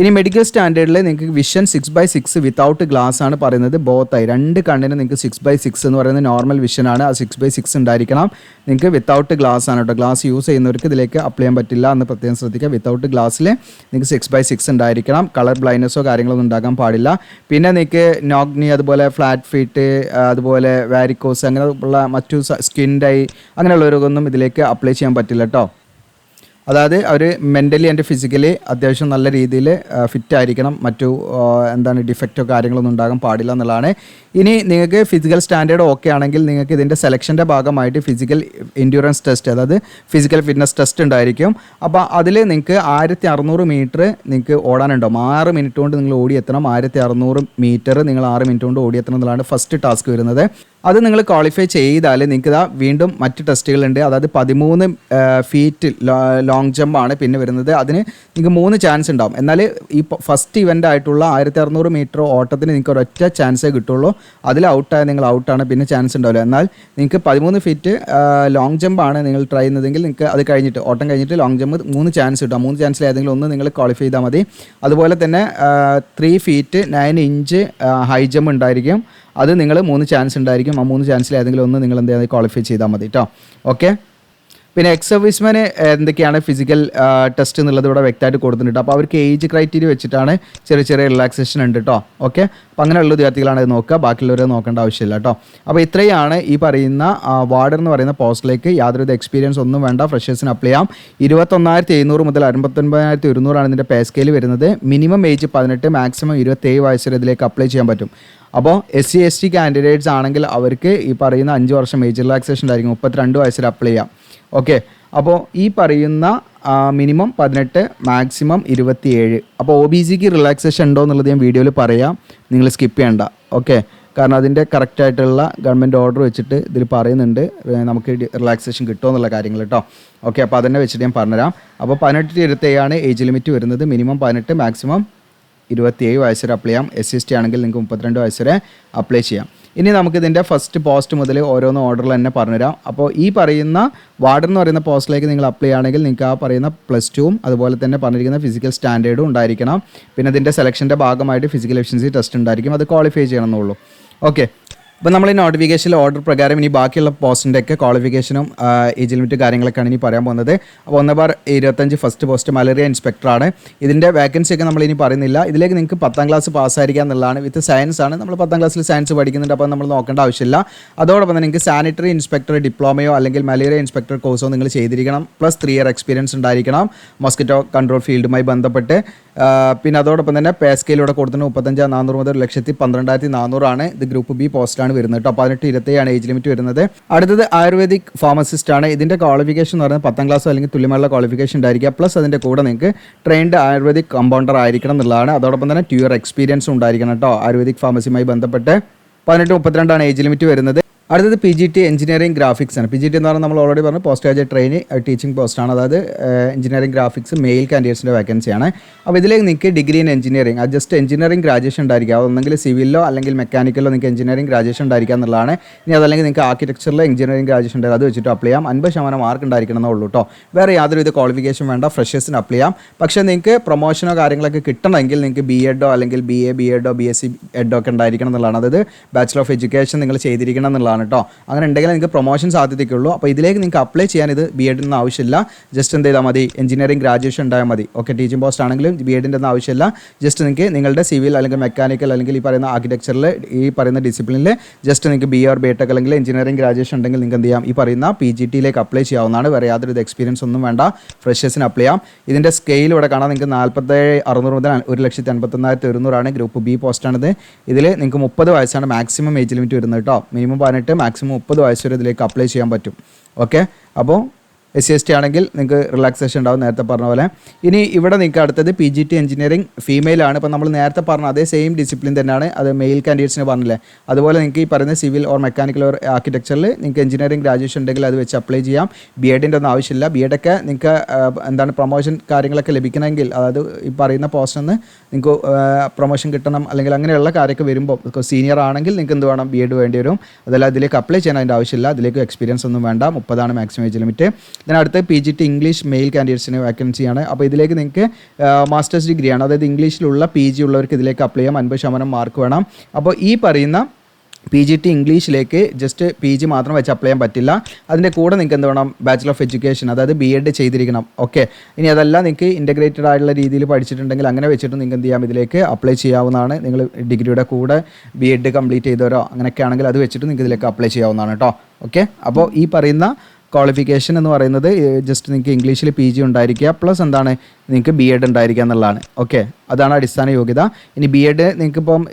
ഇനി മെഡിക്കൽ സ്റ്റാൻഡേർഡിൽ നിങ്ങൾക്ക് വിഷൻ 6/6 വിത്തൗട്ട് ഗ്ലാസ് ആണ് പറയുന്നത്. ബോത്തായി 2 കണ്ണിന് നിങ്ങൾക്ക് 6/6 എന്ന് പറയുന്നത് നോർമൽ വിഷനാണ്. ആ 6/6 ഉണ്ടായിരിക്കണം. നിങ്ങൾക്ക് വിത്തൗട്ട് ഗ്ലാസ് ആണ് കേട്ടോ. ഗ്ലാസ് യൂസ് ചെയ്യുന്നവർക്ക് ഇതിലേക്ക് അപ്ലൈ ചെയ്യാൻ പറ്റില്ല എന്ന് പ്രത്യേകം ശ്രദ്ധിക്കുക. വിത്തൗട്ട് ഗ്ലാസ്സിൽ നിങ്ങൾക്ക് 6/6 ഉണ്ടായിരിക്കണം. കളർ ബ്ലൈൻഡ്നെസ്സോ കാര്യങ്ങളൊന്നും ഉണ്ടാക്കാൻ പാടില്ല. പിന്നെ നിങ്ങൾക്ക് നോഗ്നി, അതുപോലെ ഫ്ലാറ്റ് ഫീറ്റ്, അതുപോലെ വാരിക്കോസ് അങ്ങനെയുള്ള മറ്റു സ്കിൻ ഡൈ അങ്ങനെയുള്ളവർക്കൊന്നും ഇതിലേക്ക് അപ്ലൈ ചെയ്യാൻ പറ്റില്ല കേട്ടോ. അതായത് അവർ മെൻ്റലി ആൻഡ് ഫിസിക്കലി അത്യാവശ്യം നല്ല രീതിയിൽ ഫിറ്റ് ആയിരിക്കണം. മറ്റു ഡിഫക്റ്റോ കാര്യങ്ങളൊന്നും ഉണ്ടാകാൻ പാടില്ല എന്നുള്ളതാണ്. ഇനി നിങ്ങൾക്ക് ഫിസിക്കൽ സ്റ്റാൻഡേർഡ് ഓക്കെ ആണെങ്കിൽ നിങ്ങൾക്ക് ഇതിൻ്റെ സെലക്ഷൻ്റെ ഭാഗമായിട്ട് ഫിസിക്കൽ എൻഡ്യൂറൻസ് ടെസ്റ്റ്, അതായത് ഫിസിക്കൽ ഫിറ്റ്നസ് ടെസ്റ്റ് ഉണ്ടായിരിക്കും. അപ്പോൾ അതിൽ നിങ്ങൾക്ക് 1600 മീറ്റർ നിങ്ങൾക്ക് ഓടാനുണ്ടാവും. 6 മിനിറ്റ് കൊണ്ട് നിങ്ങൾ ഓടിയെത്തണം. 1600 മീറ്റർ നിങ്ങൾ 6 മിനിറ്റ് കൊണ്ട് ഓടിയെത്തണം എന്നുള്ളതാണ് ഫസ്റ്റ് ടാസ്ക് വരുന്നത്. അത് നിങ്ങൾ ക്വാളിഫൈ ചെയ്താൽ നിങ്ങൾക്ക് മറ്റ് ടെസ്റ്റുകളുണ്ട്. അതായത് 13 ഫീറ്റ് ലോങ് ജമ്പാണ് പിന്നെ വരുന്നത്. അതിന് നിങ്ങൾക്ക് 3 ചാൻസ് ഉണ്ടാവും. എന്നാൽ ഈ ഫസ്റ്റ് ഇവൻ്റ് ആയിട്ടുള്ള 1600 മീറ്റർ ഓട്ടത്തിന് നിങ്ങൾക്ക് ഒരൊറ്റ ചാൻസേ കിട്ടുള്ളൂ. അതിൽ ഔട്ടായ നിങ്ങൾ ഔട്ടാണ്, പിന്നെ ചാൻസ് ഉണ്ടാവില്ല. എന്നാൽ നിങ്ങൾക്ക് 13 ഫീറ്റ് ലോങ് ജമ്പാണ് നിങ്ങൾ ട്രൈ ചെയ്യുന്നതെങ്കിൽ നിങ്ങൾക്ക് അത് കഴിഞ്ഞിട്ട് ഓട്ടം കഴിഞ്ഞിട്ട് ലോങ് ജമ്പ് 3 ചാൻസ് കിട്ടും. 3 ചാൻസിൽ ഏതെങ്കിലും ഒന്ന് നിങ്ങൾ ക്വാളിഫൈ ചെയ്താൽ മതി. അതുപോലെ തന്നെ 3 ഫീറ്റ് 9 ഇഞ്ച് ഹൈ ജമ്പ് ഉണ്ടായിരിക്കും. അത് നിങ്ങൾ 3 ചാൻസ് ഉണ്ടായിരിക്കും. ആ 3 ചാൻസിൽ ഏതെങ്കിലും ഒന്ന് നിങ്ങൾ എന്തെങ്കിലും ക്വാളിഫൈ ചെയ്താൽ മതി കേട്ടോ. ഓക്കെ, പിന്നെ എക്സ് സർവീസ്മാന് എന്തൊക്കെയാണ് ഫിസിക്കൽ ടെസ്റ്റ് എന്നുള്ളത് ഇവിടെ വ്യക്തമായിട്ട് കൊടുത്തിട്ടുണ്ട്. അപ്പോൾ അവർക്ക് ഏജ് ക്രൈറ്റീരിയ വെച്ചിട്ടാണ് ചെറിയ റിലാക്സേഷൻ ഉണ്ട് കേട്ടോ. ഓക്കെ, അപ്പോൾ അങ്ങനെയുള്ള വിദ്യാർത്ഥികളാണ് ഇത് നോക്കുക. ബാക്കിയുള്ളവരെ നോക്കേണ്ട ആവശ്യമില്ല കേട്ടോ. അപ്പോൾ ഇത്രയാണ് ഈ പറയുന്ന വാർഡർ എന്ന് പറയുന്ന പോസ്റ്റിലേക്ക്. യാതൊരു എക്സ്പീരിയൻസ് ഒന്നും വേണ്ട, ഫ്രഷേഴ്സിന് അപ്ലൈ ചെയ്യാം. 21,700 മുതൽ 59,200 ഇതിൻ്റെ പേ സ്കെയിൽ വരുന്നത്. മിനിമം ഏജ് 18, മാക്സിമം 27 വയസ്സ് വരെ ഇതിലേക്ക് അപ്ലൈ ചെയ്യാൻ പറ്റും. അപ്പോൾ SC ST കാൻഡിഡേറ്റ്സ് ആണെങ്കിൽ അവർക്ക് ഈ പറയുന്ന 5 വർഷം ഏജ് റിലാക്സേഷൻ ഉണ്ടായിരിക്കും. 32 വയസ്സിൽ അപ്ലൈ ചെയ്യാം. ഓക്കെ, അപ്പോൾ ഈ പറയുന്ന മിനിമം 18, മാക്സിമം 27. അപ്പോൾ OBCക്ക് റിലാക്സേഷൻ ഉണ്ടോ എന്നുള്ളത് ഞാൻ വീഡിയോയിൽ പറയാം, നിങ്ങൾ സ്കിപ്പ് ചെയ്യണ്ട. ഓക്കെ, കാരണം അതിൻ്റെ കറക്റ്റായിട്ടുള്ള ഗവൺമെൻറ് ഓർഡർ വെച്ചിട്ട് ഇതിൽ പറയുന്നുണ്ട് നമുക്ക് റിലാക്സേഷൻ കിട്ടുമോ എന്നുള്ള കാര്യങ്ങൾ കേട്ടോ. ഓക്കെ, അപ്പോൾ അതന്നെ വെച്ചിട്ട് ഞാൻ പറഞ്ഞുതരാം. അപ്പോൾ 18 to 27 ഏജ് ലിമിറ്റ് വരുന്നത്. മിനിമം 18, മാക്സിമം 27 വയസ്സ് വരെ അപ്ലൈ ചെയ്യാം. SC ST ആണെങ്കിൽ നിങ്ങൾക്ക് 32 വയസ്സ് വരെ അപ്ലൈ ചെയ്യാം. ഇനി നമുക്കിതിൻ്റെ ഫസ്റ്റ് പോസ്റ്റ് മുതൽ ഓരോന്ന് ഓർഡറിൽ തന്നെ പറഞ്ഞുതരാം. അപ്പോൾ ഈ പറയുന്ന വാർഡൻ എന്ന് പറയുന്ന പോസ്റ്റിലേക്ക് നിങ്ങൾ അപ്ലൈ ചെയ്യുകയാണെങ്കിൽ നിങ്ങൾക്ക് ആ പറയുന്ന +2 അതുപോലെ തന്നെ പറഞ്ഞിരിക്കുന്ന ഫിസിക്കൽ സ്റ്റാൻഡേർഡും ഉണ്ടായിരിക്കണം. പിന്നെ ഇതിൻ്റെ സെലക്ഷൻ്റെ ഭാഗമായിട്ട് ഫിസിക്കൽ എഫിഷ്യൻസി ടെസ്റ്റ് ഉണ്ടായിരിക്കും. അത് ക്വാളിഫൈ ചെയ്യണമെന്നുള്ളൂ. ഓക്കെ, അപ്പോൾ നമ്മൾ ഈ നോട്ടിഫിക്കേഷനിൽ ഓർഡർ പ്രകാരം ഇനി ബാക്കിയുള്ള പോസ്റ്റിൻ്റെയൊക്കെ ക്വാളിഫിക്കേഷനും ഏജ് ലിമിറ്റ് കാര്യങ്ങളൊക്കെയാണ് ഇനി പറയാൻ പോകുന്നത്. അപ്പോൾ 1/25 ഫസ്റ്റ് പോസ്റ്റ് മലേറിയ ഇൻസ്പെക്ടറാണ്. ഇതിൻ്റെ വേക്കൻസി ഒക്കെ നമ്മളിനി പറയുന്നില്ല. ഇതിലേക്ക് നിങ്ങൾക്ക് 10ാം ക്ലാസ് പാസ്സായിരിക്കുക എന്നുള്ളതാണ്. വിത്ത് സയൻസ് ആണ്. നമ്മൾ 10ാം ക്ലാസ്സിൽ സയൻസ് പഠിക്കുന്നുണ്ട്. അപ്പോൾ നമ്മൾ നോക്കേണ്ട ആവശ്യമില്ല. അതോടൊപ്പം തന്നെ നിങ്ങൾക്ക് സാനിറ്ററി ഇൻസ്പെക്ടർ ഡിപ്ലോമയോ അല്ലെങ്കിൽ മലേറിയ ഇൻസ്പെക്ടർ കോഴ്സോ നിങ്ങൾ ചെയ്തിരിക്കണം. +3 ഇയർ എക്സ്പീരിയൻസ് ഉണ്ടായിരിക്കണം മൊസ്കിറ്റോ കൺട്രോൾ ഫീൽഡുമായി ബന്ധപ്പെട്ട്. പിന്നെ അതോടൊപ്പം തന്നെ പേ സ്കെയിലൂടെ കൊടുത്തിട്ട് 35,400 മുതൽ 1,12,400 ആണ്. ഇത് ഗ്രൂപ്പ് B പോസ്റ്റാണ് വരുന്നത് കേട്ടോ. 18-27 ഏജ് ലിമിറ്റ് വരുന്നത്. അടുത്തത് ആയുർവേദിക് ഫാർമസിസ്റ്റ് ആണ്. ഇതിൻ്റെ ക്വാളിഫിക്കേഷൻ എന്ന് പറയുന്നത് 10ാം ക്ലാസ് അല്ലെങ്കിൽ തുല്യമുള്ള ക്വാളിഫിക്കേഷൻ ഉണ്ടായിരിക്കുക. പ്ലസ് അതിൻ്റെ കൂടെ നിങ്ങൾക്ക് ട്രെയിൻഡ് ആയുർവേദിക് കമ്പൗണ്ടർ ആയിരിക്കണം എന്നുള്ളതാണ്. അതോടൊപ്പം തന്നെ 2 ഇയർ എക്സ്പീരിയൻസ് ഉണ്ടായിരിക്കണം കേട്ടോ ആയുർവേദിക് ഫാർമസിയുമായി ബന്ധപ്പെട്ട്. 18-32 ഏജ് ലിമിറ്റ് വരുന്നത്. അടുത്തത് PGT എഞ്ചിനീയറിംഗ് ഗ്രാഫിക്സ് ആണ്. PGT എന്ന് പറഞ്ഞാൽ നമ്മൾ ഓൾറെഡി പറഞ്ഞു പോസ്റ്റ് ഗ്രാജുവേറ്റ് ട്രെയിനി ടീച്ചിങ് പോസ്റ്റാണ്. അതായത് എഞ്ചിനീയറിംഗ് ഗ്രാഫിക്സ് മെയിൽ കാൻഡിഡേറ്റ്സിൻ്റെ വേക്കൻസിയാണ്. അപ്പോൾ ഇതിലേക്ക് നിങ്ങൾക്ക് ഡിഗ്രി ഇൻ എഞ്ചിനീയറിംഗ് അത് ജസ്റ്റ് എഞ്ചിനീയറിംഗ് ഗ്രാജുവേഷൻ ഉണ്ടായിരിക്കുക. അതൊന്നെങ്കിൽ സിവിലോ അല്ലെങ്കിൽ മെക്കാനിക്കലോ നിങ്ങൾക്ക് എഞ്ചിനീയറിംഗ് ഗ്രാജുവേഷൻ ഉണ്ടായിരിക്കുക എന്നുള്ളതാണ്. ഇനി അതല്ലെങ്കിൽ നിങ്ങൾക്ക് ആർക്കിടെക്ചറിൽ എഞ്ചിനീയറിംഗ് ഗ്രാജുവേഷൻ ഉണ്ടായി അത് വെച്ചിട്ട് അപ്ലൈ ചെയ്യാം. 50% മാർക്ക് ഉണ്ടായിരിക്കണം എന്നേ ഉള്ളൂ കേട്ടോ. വേറെ യാതൊരുവിധ ക്വാളിഫിക്കേഷൻ വേണ്ട, ഫ്രഷേഴ്സിന് അപ്ലൈ ചെയ്യാം. പക്ഷേ നിങ്ങൾക്ക് പ്രൊമോഷനോ കാര്യങ്ങളൊക്കെ കിട്ടണമെങ്കിൽ നിങ്ങൾക്ക് BEd അല്ലെങ്കിൽ BA BEd BSc ED ഒക്കെ ഉണ്ടായിരിക്കണം എന്നുള്ളതാണ്. അതായത് ബാച്ചിലർ ഓഫ് എഡ്യൂക്കേഷൻ നിങ്ങൾ ചെയ്തിരിക്കണം എന്നുള്ളതാണ് കേട്ടോ. അങ്ങനെ ഉണ്ടെങ്കിൽ നിങ്ങൾക്ക് പ്രൊമോഷൻ സാധ്യതയ്ക്കുള്ളൂ. അപ്പോൾ ഇതിലേക്ക് നിങ്ങൾക്ക് അപ്ലൈ ചെയ്യാൻ ഇത് BEd ഒന്നും ആവശ്യമില്ല. ജസ്റ്റ് എന്ത് ചെയ്താൽ മതി, എഞ്ചിനീയറിംഗ് ഗ്രാജുവേഷൻ ഉണ്ടായാൽ മതി. ഓക്കെ, ടീച്ചിങ് പോസ്റ്റ് ആണെങ്കിലും BEd ഒന്നും ആവശ്യമില്ല. ജസ്റ്റ് നിങ്ങൾക്ക് നിങ്ങളുടെ സിവിൽ അല്ലെങ്കിൽ മെക്കാനിക്കൽ അല്ലെങ്കിൽ ഈ പറയുന്ന ആർക്കിടെക്ചറിൽ ഈ പറയുന്ന ഡിസിപ്ലിനിൽ ജസ്റ്റ് നിങ്ങൾക്ക് BA or BTech അല്ലെങ്കിൽ എഞ്ചിനീയറിംഗ് ഗ്രാജുവേഷൻ ഉണ്ടെങ്കിൽ നിങ്ങൾക്ക് എന്ത് ചെയ്യാം, ഈ പറയുന്ന PGTയിലേക്ക് അപ്ലൈ ചെയ്യാവുന്നതാണ്. വേറെ യാതൊരു എക്സ്പീരിയൻസ് ഒന്നും വേണ്ട, ഫ്രഷേഴ്സിന് അപ്ലൈ ചെയ്യാം. ഇതിൻ്റെ സ്കെയിൽ ഇവിടെ കാണാം. നിങ്ങൾക്ക് 47,600 മുതൽ 1,81,100 ഗ്രൂപ്പ് B പോസ്റ്റാണിത്. ഇതിൽ നിങ്ങൾക്ക് 30 വയസ്സാണ് മാക്സിമം ഏജ് ലിമിറ്റ് വരുന്നത് കേട്ടോ. മിനിമം 18, മാക്സിമം 30 വയസ്സ് വരെ ഇതിലേക്ക് അപ്ലൈ ചെയ്യാൻ പറ്റും. ഓക്കെ, അപ്പോൾ SC/ST ആണെങ്കിൽ നിങ്ങൾക്ക് റിലാക്സേഷൻ ഉണ്ടാവും നേരത്തെ പറഞ്ഞ പോലെ. ഇനി ഇവിടെ നിങ്ങൾക്ക് അടുത്തത് PGT എഞ്ചിനീയറിംഗ് ഫീമെയിൽ ആണ്. ഇപ്പോൾ നമ്മൾ നേരത്തെ പറഞ്ഞ അതേ സെയിം ഡിസിപ്ലിൻ തന്നെയാണ്, അത് മെയിൽ കാൻഡിഡേറ്റ്സിന് പറഞ്ഞില്ലേ. അതുപോലെ നിങ്ങൾക്ക് ഈ പറയുന്ന സിവിൽ ഓർ മെക്കാനിക്കൽ ഓർ ആർക്കിടെക്ചറിൽ നിങ്ങൾക്ക് എഞ്ചിനീയറിംഗ് ഗ്രാജുവേഷൻ ഉണ്ടെങ്കിൽ അത് വെച്ച് അപ്ലൈ ചെയ്യാം. BEd ഒന്നും ആവശ്യമില്ല. BEd ഒക്കെ നിങ്ങൾക്ക് എന്താണ് പ്രൊമോഷൻ കാര്യങ്ങളൊക്കെ ലഭിക്കണമെങ്കിൽ, അതായത് ഈ പറയുന്ന പോസ്റ്റിൽ നിന്ന് നിങ്ങൾക്ക് പ്രൊമോഷൻ കിട്ടണം അല്ലെങ്കിൽ അങ്ങനെയുള്ള കാര്യമൊക്കെ വരുമ്പോൾ സീനിയർ ആണെങ്കിൽ നിങ്ങൾക്ക് എന്ത് വേണം, BEd വേണ്ടി വരും. അതല്ല ഇതിലേക്ക് അപ്ലൈ ചെയ്യാൻ അതിൻ്റെ ആവശ്യമില്ല. അതിലേക്ക് എക്സ്പീരിയൻസ് ഒന്നും വേണ്ട. 30 മാക്സിമം ഏജ് ലിമിറ്റ്. ഇതിനടുത്ത് PGT ഇംഗ്ലീഷ് മെയിൽ കാൻഡിഡേറ്റ്സിന് വേക്കൻസിയാണ്. അപ്പോൾ ഇതിലേക്ക് നിങ്ങൾക്ക് മാസ്റ്റേഴ്സ് ഡിഗ്രിയാണ്, അതായത് ഇംഗ്ലീഷിലുള്ള PG ഉള്ളവർക്ക് ഇതിലേക്ക് അപ്ലൈ ചെയ്യാം. 50% മാർക്ക് വേണം. അപ്പോൾ ഈ പറയുന്ന PGT ഇംഗ്ലീഷിലേക്ക് ജസ്റ്റ് PG മാത്രം വെച്ച് അപ്ലൈ ചെയ്യാൻ പറ്റില്ല. അതിൻ്റെ കൂടെ നിങ്ങൾക്ക് എന്ത് വേണം, ബാച്ചിലർ ഓഫ് എഡ്യൂക്കേഷൻ അതായത് BEd ചെയ്തിരിക്കണം. ഓക്കെ, ഇനി അതല്ല നിങ്ങൾക്ക് ഇൻ്റഗ്രേറ്റഡ് ആയിട്ടുള്ള രീതിയിൽ പഠിച്ചിട്ടുണ്ടെങ്കിൽ അങ്ങനെ വെച്ചിട്ട് നിങ്ങൾക്ക് എന്ത് ചെയ്യാം, ഇതിലേക്ക് അപ്ലൈ ചെയ്യാവുന്നതാണ്. നിങ്ങൾ ഡിഗ്രിയുടെ കൂടെ BEd കംപ്ലീറ്റ് ചെയ്തവരോ അങ്ങനെയൊക്കെ ആണെങ്കിൽ അത് വെച്ചിട്ട് നിങ്ങൾക്ക് ഇതിലേക്ക് അപ്ലൈ ചെയ്യാവുന്നതാണ് കേട്ടോ. ഓക്കെ, അപ്പോൾ ഈ പറയുന്ന ക്വാളിഫിക്കേഷൻ എന്ന് പറയുന്നത് ജസ്റ്റ് നിങ്ങൾക്ക് ഇംഗ്ലീഷിൽ PG ഉണ്ടായിരിക്കുക, പ്ലസ് എന്താണ് നിങ്ങൾക്ക് BEd ഉണ്ടായിരിക്കുക എന്നുള്ളതാണ്. ഓക്കെ, അതാണ് അടിസ്ഥാന യോഗ്യത. ഇനി BEd നിങ്ങൾക്കിപ്പം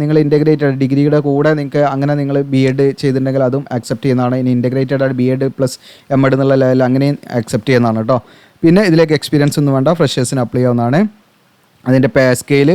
നിങ്ങൾ ഇൻ്റഗ്രേറ്റഡ് ഡിഗ്രിയുടെ കൂടെ നിങ്ങൾക്ക് അങ്ങനെ നിങ്ങൾ BEd ചെയ്തിട്ടുണ്ടെങ്കിൽ അതും അക്സെപ്റ്റ് ചെയ്യുന്നതാണ്. ഇനി ഇൻ്റഗ്രേറ്റഡ് ആയിട്ട് BEd പ്ലസ് MD എന്നുള്ള ലെവലിൽ അങ്ങനെയും അക്സെപ്റ്റ് ചെയ്യുന്നതാണ് കേട്ടോ. പിന്നെ ഇതിലേക്ക് എക്സ്പീരിയൻസ് ഒന്നും വേണ്ട, ഫ്രഷേഴ്സിന് അപ്ലൈ ചെയ്യാവുന്നതാണ്. അതിൻ്റെ പേ സ്കെയിൽ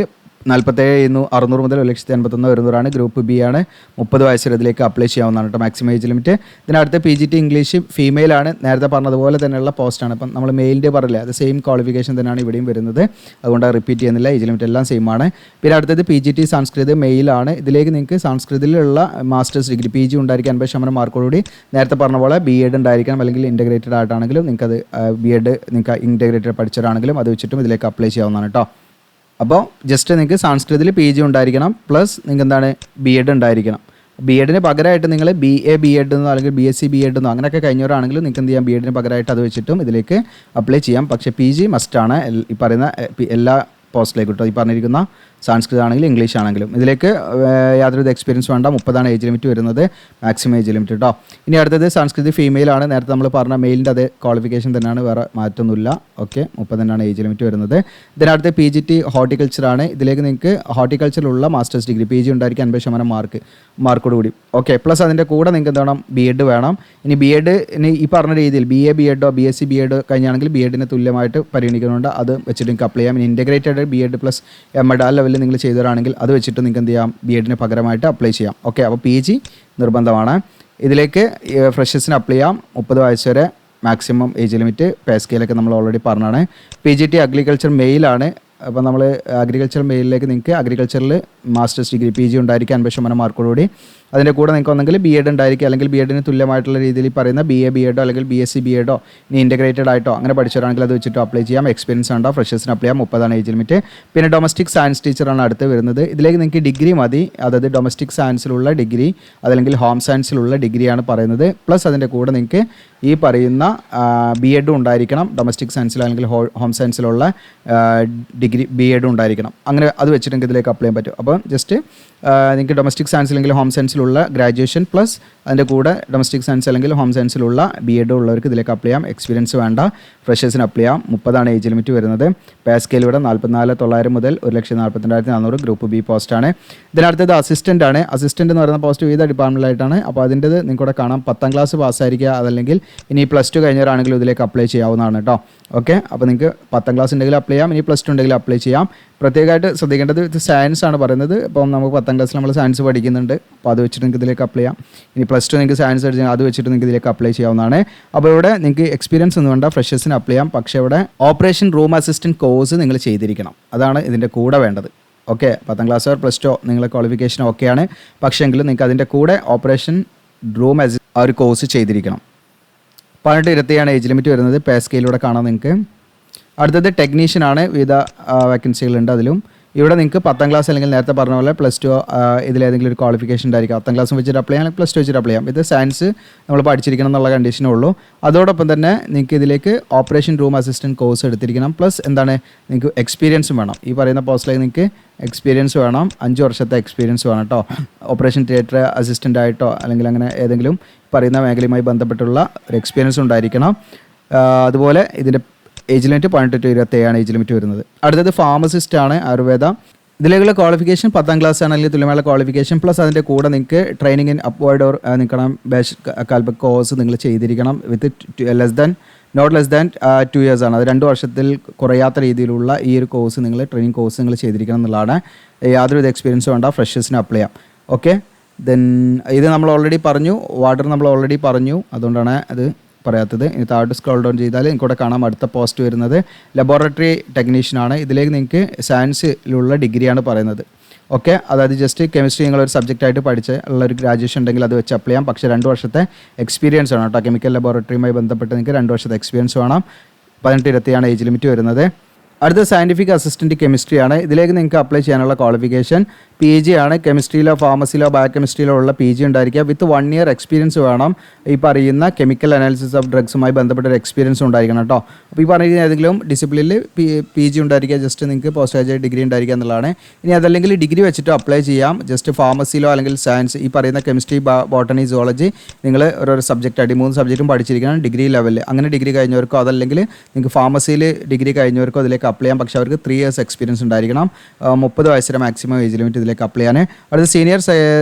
47,600 മുതൽ 1,81,100 ഗ്രൂപ്പ് B ആണ്. 30 വയസ്സ് വരെ ഇതിലേക്ക് അപ്ലൈ ചെയ്യാവുന്നതാണ് കേട്ടോ, മാക്സിമം ഏജ് ലിമിറ്റ്. ഇതിനടുത്ത് PGT ഇംഗ്ലീഷ് ഫീമെയിൽ ആണ്. നേരത്തെ പറഞ്ഞതുപോലെ തന്നെയുള്ള പോസ്റ്റാണ്. ഇപ്പം നമ്മൾ മെയിലിൻ്റെ പറഞ്ഞില്ലേ, അത് സെയിം ക്വാളിഫിക്കേഷൻ തന്നെയാണ് ഇവിടെയും വരുന്നത്. അതുകൊണ്ട് റിപ്പീറ്റ് ചെയ്യുന്നില്ല, ഏജ് ലിമിറ്റ് എല്ലാം സെയിം ആണ്. പിന്നെ അടുത്തത് PGT സംസ്കൃത് മെയിലാണ്. ഇതിലേക്ക് നിങ്ങൾക്ക് സംസ്കൃതത്തിലുള്ള മാസ്റ്റേഴ്സ് ഡിഗ്രി PG ഉണ്ടായിരിക്കും. 50% മാർക്കോടുകൂടി നേരത്തെ പറഞ്ഞ പോലെ BEd ഉണ്ടായിരിക്കണം. അല്ലെങ്കിൽ ഇൻ്റഗ്രേറ്റഡ് ആയിട്ടാണെങ്കിലും നിങ്ങൾക്കത് BEd നിങ്ങൾക്ക് ഇൻ്റഗ്രേറ്റഡ് പഠിച്ചവരാണെങ്കിലും അത് വെച്ചിട്ടും ഇതിലേക്ക് അപ്ലൈ ചെയ്യാവുന്നതാണ് കേട്ടോ. അപ്പോൾ ജസ്റ്റ് നിങ്ങൾക്ക് സംസ്കൃതത്തിൽ PG ഉണ്ടായിരിക്കണം, പ്ലസ് നിങ്ങൾക്ക് എന്താണ് BEd ഉണ്ടായിരിക്കണം. BEdന് പകരമായിട്ട് നിങ്ങൾ BA BEd എന്നോ അല്ലെങ്കിൽ BSc BEd എന്നോ അങ്ങനെയൊക്കെ കഴിഞ്ഞവരാണെങ്കിലും നിങ്ങൾക്ക് എന്ത് ചെയ്യാം, BEdന് പകരമായിട്ട് അത് വെച്ചിട്ടും ഇതിലേക്ക് അപ്ലൈ ചെയ്യാം. പക്ഷേ PG മസ്റ്റാണ് ഈ പറയുന്ന എല്ലാ പോസ്റ്റിലേക്ക് കിട്ടും. ഈ പറഞ്ഞിരിക്കുന്ന സംസ്കൃതം ആണെങ്കിലും ഇംഗ്ലീഷ് ആണെങ്കിലും ഇതിലേക്ക് യാതൊരു എക്സ്പീരിയൻസ് വേണ്ട. 30 ഏജ് ലിമിറ്റ് വരുന്നത്, മാക്സിമം ഏജ് ലിമിറ്റ് കേട്ടോ. ഇനി അടുത്തത് സംസ്കൃതി ഫീമെയിൽ ആണ്. നേരത്തെ നമ്മൾ പറഞ്ഞ മെയിലിൻ്റെ അതേ ക്വാളിഫിക്കേഷൻ തന്നെയാണ്, വേറെ മാറ്റമൊന്നുമില്ല. ഓക്കെ, 30 ഏജ് ലിമിറ്റ് വരുന്നത്. ഇതിനടുത്ത് PGT ഹോർട്ടിക്കൾച്ചർ ആണ്. ഇതിലേക്ക് നിങ്ങൾക്ക് ഹോർട്ടിക്കൾച്ചറിലുള്ള മാസ്റ്റേഴ്സ് ഡിഗ്രി PG ഉണ്ടായിരിക്കും. 50% മാർക്കോട് കൂടി. ഓക്കെ, പ്ലസ് അതിൻ്റെ കൂടെ നിങ്ങൾക്ക് എന്ത് വേണം, BEd വേണം. ഇനി BEd ഇനി ഈ പറഞ്ഞ രീതിയിൽ BA BEd BSc BEd കഴിഞ്ഞാണെങ്കിൽ BEdന് തുല്യമായിട്ട് പരിഗണിക്കുന്നുണ്ട്. അത് വെച്ചിട്ട് നിങ്ങൾക്ക് അപ്ലൈ ചെയ്യാം. ഇനി ഇൻ്റഗ്രേറ്റഡ് BEd പ്ലസ് MD ലെവലിൽ നിങ്ങൾ ചെയ്തവരാണെങ്കിൽ അത് വെച്ചിട്ട് നിങ്ങൾക്ക് എന്ത് ചെയ്യാം, BEdന് പകരമായിട്ട് അപ്ലൈ ചെയ്യാം. ഓക്കെ, അപ്പോൾ PG നിർബന്ധമാണ്. ഇതിലേക്ക് ഫ്രഷേഴ്സിന് അപ്ലൈ ചെയ്യാം. 30 വയസ്സ് വരെ മാക്സിമം ഏജ് ലിമിറ്റ്. പേ സ്കെയിലൊക്കെ നമ്മൾ ഓൾറെഡി പറഞ്ഞാണ്. PGT അഗ്രികൾച്ചർ മെയിലാണ്. അപ്പോൾ നമ്മൾ അഗ്രികൾച്ചർ മെയിലിലേക്ക് നിങ്ങൾക്ക് അഗ്രികൾച്ചറിൽ മാസ്റ്റേഴ്സ് ഡിഗ്രി PG ഉണ്ടായിരിക്കും. 50% മാർക്കോടുകൂടി. അതിൻ്റെ കൂടെ നിങ്ങൾക്ക് ഒന്നെങ്കിൽ BEd ഉണ്ടായിരിക്കും, അല്ലെങ്കിൽ BEdന് തുല്യമായിട്ടുള്ള രീതിയിൽ പറയുന്ന BA BEd അല്ലെങ്കിൽ BSc BEd ഇനി ഇൻ്റഗ്രേറ്റഡ് ആയിട്ടോ അങ്ങനെ പഠിച്ചവരാണെങ്കിൽ അത് വെച്ചിട്ട് അപ്ലൈ ചെയ്യാം. എക്സ്പീരിയൻസ് ഉണ്ടോ, ഫ്രഷേഴ്സിന് അപ്ലൈ ചെയ്യാം. 30 ഏജ് ലിമിറ്റ്. പിന്നെ ഡൊമസ്റ്റിക് സയൻസ് ടീച്ചറാണ് അടുത്ത് വരുന്നത്. ഇതിലേക്ക് നിങ്ങൾക്ക് ഡിഗ്രി മതി, അതായത് ഡൊമസ്റ്റിക് സയൻസിലുള്ള ഡിഗ്രി അതല്ലെങ്കിൽ ഹോം സയൻസിലുള്ള ഡിഗ്രിയാണ് പറയുന്നത്. പ്ലസ് അതിൻ്റെ കൂടെ നിങ്ങൾക്ക് ഈ പറയുന്ന BEd ഉണ്ടായിരിക്കണം. ഡൊമസ്റ്റിക് സയൻസിലോ അല്ലെങ്കിൽ ഹോം സയൻസിലുള്ള ഡിഗ്രി BEd ഉണ്ടായിരിക്കണം. അങ്ങനെ അത് വെച്ചിട്ട് നിങ്ങൾക്ക് ഇതിലേക്ക് അപ്ലൈ ചെയ്യാൻ പറ്റും. അപ്പോൾ ജസ്റ്റ് നിങ്ങൾക്ക് ഡൊമസ്റ്റിക് സയൻസ് അല്ലെങ്കിൽ ഹോം സയൻസിലുള്ള ഗ്രാജുവേഷൻ പ്ലസ് അതിൻ്റെ കൂടെ ഡൊമസ്റ്റിക് സയൻസ് അല്ലെങ്കിൽ ഹോം സയൻസിലുള്ള BEd ഉള്ളവർക്ക് ഇതിലേക്ക് അപ്ലൈ ചെയ്യാം. എക്സ്പീരിയൻസ് വേണ്ട, ഫ്രഷേഴ്സിന് അപ്ലൈ ചെയ്യാം. 30 ഏജ് ലിമിറ്റ് വരുന്നത്. പേ സ്കെയിൽ ഇവിടെ 44,900 മുതൽ 1,42,400 ഗ്രൂപ്പ് B പോസ്റ്റാണ്. ഇതിനടുത്തത് അസിസ്റ്റൻ്റ് ആണ്. അസിസ്റ്റൻ്റ് എന്ന് പറയുന്ന പോസ്റ്റ് വിവിധ ഡിപ്പാർട്ട്മെൻറ്റിലായിട്ടാണ്. അപ്പോൾ അതിൻ്റെത് നിങ്ങൾക്കൂടെ കാണാം. 10ാം ക്ലാസ് പാസ്സായിരിക്കുക, അതല്ലെങ്കിൽ ഇനി +2 കഴിഞ്ഞവരാണെങ്കിലും ഇതിലേക്ക് അപ്ലൈ ചെയ്യാവുന്നതാണ് കേട്ടോ. ഓക്കെ, അപ്പോൾ നിങ്ങൾക്ക് 10ാം ക്ലാസ് ഉണ്ടെങ്കിൽ അപ്ലൈ ചെയ്യാം, ഇനി +2 ഉണ്ടെങ്കിൽ അപ്ലൈ ചെയ്യാം. പ്രത്യേകമായിട്ട് ശ്രദ്ധിക്കേണ്ടത് ഇത് സയൻസ് ആണ് പറയുന്നത്. ഇപ്പം നമുക്ക് 10ാം 10ാം ക്ലാസ്സിൽ നമ്മൾ സയൻസ് പഠിക്കുന്നുണ്ട്. അപ്പോൾ അത് വെച്ചിട്ട് നിങ്ങൾക്ക് ഇതിലേക്ക് അപ്ലൈ ചെയ്യാം. ഇനി +2 നിങ്ങൾക്ക് സയൻസ് എടുത്താൽ അത് വെച്ചിട്ട് നിങ്ങൾക്ക് ഇതിലേക്ക് അപ്ലൈ ചെയ്യാവുന്നതാണ്. അപ്പോൾ ഇവിടെ നിങ്ങൾക്ക് എക്സ്പീരിയൻസ് ഒന്നും വേണ്ട, ഫ്രഷേഴ്സിന് അപ്ലൈ ചെയ്യാം. പക്ഷേ ഇവിടെ ഓപ്പറേഷൻ റൂം അസിസ്റ്റൻറ്റ് കോഴ്സ് നിങ്ങൾ ചെയ്തിരിക്കണം. അതാണ് ഇതിൻ്റെ കൂടെ വേണ്ടത്. ഓക്കെ, 10ാം ക്ലാസ് ഓർ +2 നിങ്ങളെ ക്വാളിഫിക്കേഷൻ ഓക്കെയാണ്. പക്ഷേങ്കിലും നിങ്ങൾക്ക് അതിൻ്റെ കൂടെ ഓപ്പറേഷൻ റൂം ആ ഒരു കോഴ്സ് ചെയ്തിരിക്കണം. 18-27 ഏജ് ലിമിറ്റ് വരുന്നത്. പേ സ്കെയിലൂടെ കാണാം നിങ്ങൾക്ക്. അടുത്തത് ടെക്നീഷ്യനാണ്. വിവിധ വേക്കൻസികളുണ്ട്. അതിലും ഇവിടെ നിങ്ങൾക്ക് 10ാം ക്ലാസ് അല്ലെങ്കിൽ നേരത്തെ പറഞ്ഞ പോലെ +2 ഇതിലേതെങ്കിലും ഒരു ക്വാളിഫിക്കേഷൻ ഉണ്ടായിരിക്കും. 10ാം ക്ലാസ് വെച്ചിട്ട് അപ്ലൈ ചെയ്യാം, +2 വെച്ചിട്ട് അപ്ലൈ ചെയ്യാം. ഇത് സയൻസ് നമ്മൾ പഠിച്ചിരിക്കണം എന്നുള്ള കണ്ടീഷനേ ഉള്ളൂ. അതോടൊപ്പം തന്നെ നിങ്ങൾക്ക് ഇതിലേക്ക് ഓപ്പറേഷൻ റൂം അസിസ്റ്റൻറ്റ് കോഴ്സ് എടുത്തിരിക്കണം. പ്ലസ് എന്താണ്, നിങ്ങൾക്ക് എക്സ്പീരിയൻസും വേണം. ഈ പറയുന്ന പോസ്റ്റിലേക്ക് നിങ്ങൾക്ക് എക്സ്പീരിയൻസ് വേണം. 5 വർഷത്തെ എക്സ്പീരിയൻസ് വേണം കേട്ടോ. ഓപ്പറേഷൻ തിയേറ്റർ അസിസ്റ്റൻ്റ് ആയിട്ടോ അല്ലെങ്കിൽ അങ്ങനെ ഏതെങ്കിലും പറയുന്ന മേഖലയുമായി ബന്ധപ്പെട്ടുള്ള ഒരു എക്സ്പീരിയൻസ് ഉണ്ടായിരിക്കണം. അതുപോലെ ഇതിൻ്റെ ഏജ് ലിമിറ്റ് 18-27 ഏജ് ലിമിറ്റ് വരുന്നത്. അടുത്തത് ഫാർമസിസ്റ്റ് ആണ്, ആയുർവേദ. ഇതിലേക്കുള്ള ക്വാളിഫിക്കേഷൻ 10ാം ക്ലാസ് ആണെങ്കിൽ തുല്യമായ ക്വാളിഫിക്കേഷൻ പ്ലസ് അതിൻ്റെ കൂടെ നിങ്ങൾക്ക് ട്രെയിനിങ് ഇൻ അപ്വേർഡ് ഓർ നിൽക്കണം. ബേസിക് അക്കാദമിക് കോഴ്സ് നിങ്ങൾ ചെയ്തിരിക്കണം. With not less than 2 years ആണ്. അത് 2 വർഷത്തിൽ കുറയാത്ത രീതിയിലുള്ള ഈ ഒരു കോഴ്സ് നിങ്ങൾ ട്രെയിനിങ് കോഴ്സ് നിങ്ങൾ ചെയ്തിരിക്കണം എന്നുള്ളതാണ്. യാതൊരു എക്സ്പീരിയൻസ് വേണ്ട, ഫ്രഷേഴ്സിന് അപ്ലൈ ചെയ്യാം. ഓക്കെ, ദെൻ ഇത് നമ്മൾ ഓൾറെഡി പറഞ്ഞു, വാട്ടർ നമ്മൾ ഓൾറെഡി പറഞ്ഞു, അതുകൊണ്ടാണ് അത് പറയാത്തത്. ഇനി താഴോട്ട് സ്ക്രോൾ ഡൗൺ ചെയ്താൽ എനിക്കിവിടെ കാണാം അടുത്ത പോസ്റ്റ് വരുന്നത് ലബോറട്ടറി ടെക്നീഷ്യനാണ്. ഇതിലേക്ക് നിങ്ങൾക്ക് സയൻസിലുള്ള ഡിഗ്രിയാണ് പറയുന്നത്. ഓക്കെ, അതായത് ജസ്റ്റ് കെമിസ്ട്രി നിങ്ങളൊരു സബ്ജക്റ്റായിട്ട് പഠിച്ച് ഉള്ളൊരു ഗ്രാജുവേഷൻ ഉണ്ടെങ്കിൽ അത് വെച്ച് അപ്ലൈ ചെയ്യാം. പക്ഷേ 2 വർഷത്തെ എക്സ്പീരിയൻസ് വേണം കേട്ടോ. കെമിക്കൽ ലബോറട്ടറിയുമായി ബന്ധപ്പെട്ട് നിങ്ങൾക്ക് 2 വർഷത്തെ എക്സ്പീരിയൻസ് വേണം. 18-27 ഏജ് ലിമിറ്റ് വരുന്നത്. അടുത്ത സയൻറ്റിഫിക് അസിസ്റ്റൻറ്റ് കെമിസ്ട്രിയാണ്. ഇതിലേക്ക് നിങ്ങൾക്ക് അപ്ലൈ ചെയ്യാനുള്ള ക്വാളിഫിക്കേഷൻ PG ആണ്. കെമിസ്ട്രിയിലോ ഫാർമസിയിലോ ബയോകെമിസ്ട്രിയിലോ ഉള്ള PG ഉണ്ടായിരിക്കുക. വിത്ത് 1 year എക്സ്പീരിയൻസ് വേണം. ഈ പറയുന്ന കെമിക്കൽ അനാലിസിസ് ഓഫ് ഡ്രഗ്സുമായി ബന്ധപ്പെട്ട ഒരു എക്സ്പീരിയൻസ് ഉണ്ടായിരിക്കണം കേട്ടോ. അപ്പോൾ ഈ പറയുന്ന ഏതെങ്കിലും ഡിസിപ്ലിനിൽ PG ഉണ്ടായിരിക്കുക. ജസ്റ്റ് നിങ്ങൾക്ക് പോസ്റ്റ് ഗ്രാജുവേറ്റ് ഡിഗ്രി ഉണ്ടായിരിക്കുക എന്നുള്ളതാണ്. ഇനി അതല്ലെങ്കിൽ ഡിഗ്രി വെച്ചിട്ട് അപ്ലൈ ചെയ്യാം. ജസ്റ്റ് ഫാർമസിയിലോ അല്ലെങ്കിൽ സയൻസ് ഈ പറയുന്ന കെമിസ്ട്രി, ബോട്ടണി, സുവോളജി നിങ്ങൾ ഓരോരോ സബ്ജക്റ്റായിട്ട് 3 സബ്ജക്റ്റും പഠിച്ചിരിക്കണം ഡിഗ്രി ലെവലിൽ. അങ്ങനെ ഡിഗ്രി കഴിഞ്ഞവർക്കോ അതല്ലെങ്കിൽ നിങ്ങൾക്ക് ഫാർമസിയിൽ ഡിഗ്രി കഴിഞ്ഞവർക്കോ അതിലേക്ക് അപ്ലൈ ചെയ്യാം. പക്ഷേ അവർക്ക് 3 years എക്സ്പീരിയൻസ് ഉണ്ടായിരിക്കണം. 30 വയസ്സിലെ മാക്സിമം ഏജ് ലിമിറ്റ് ഇതിലേക്ക് അപ്ലൈ ചെയ്യാൻ. അടുത്ത സീനിയർ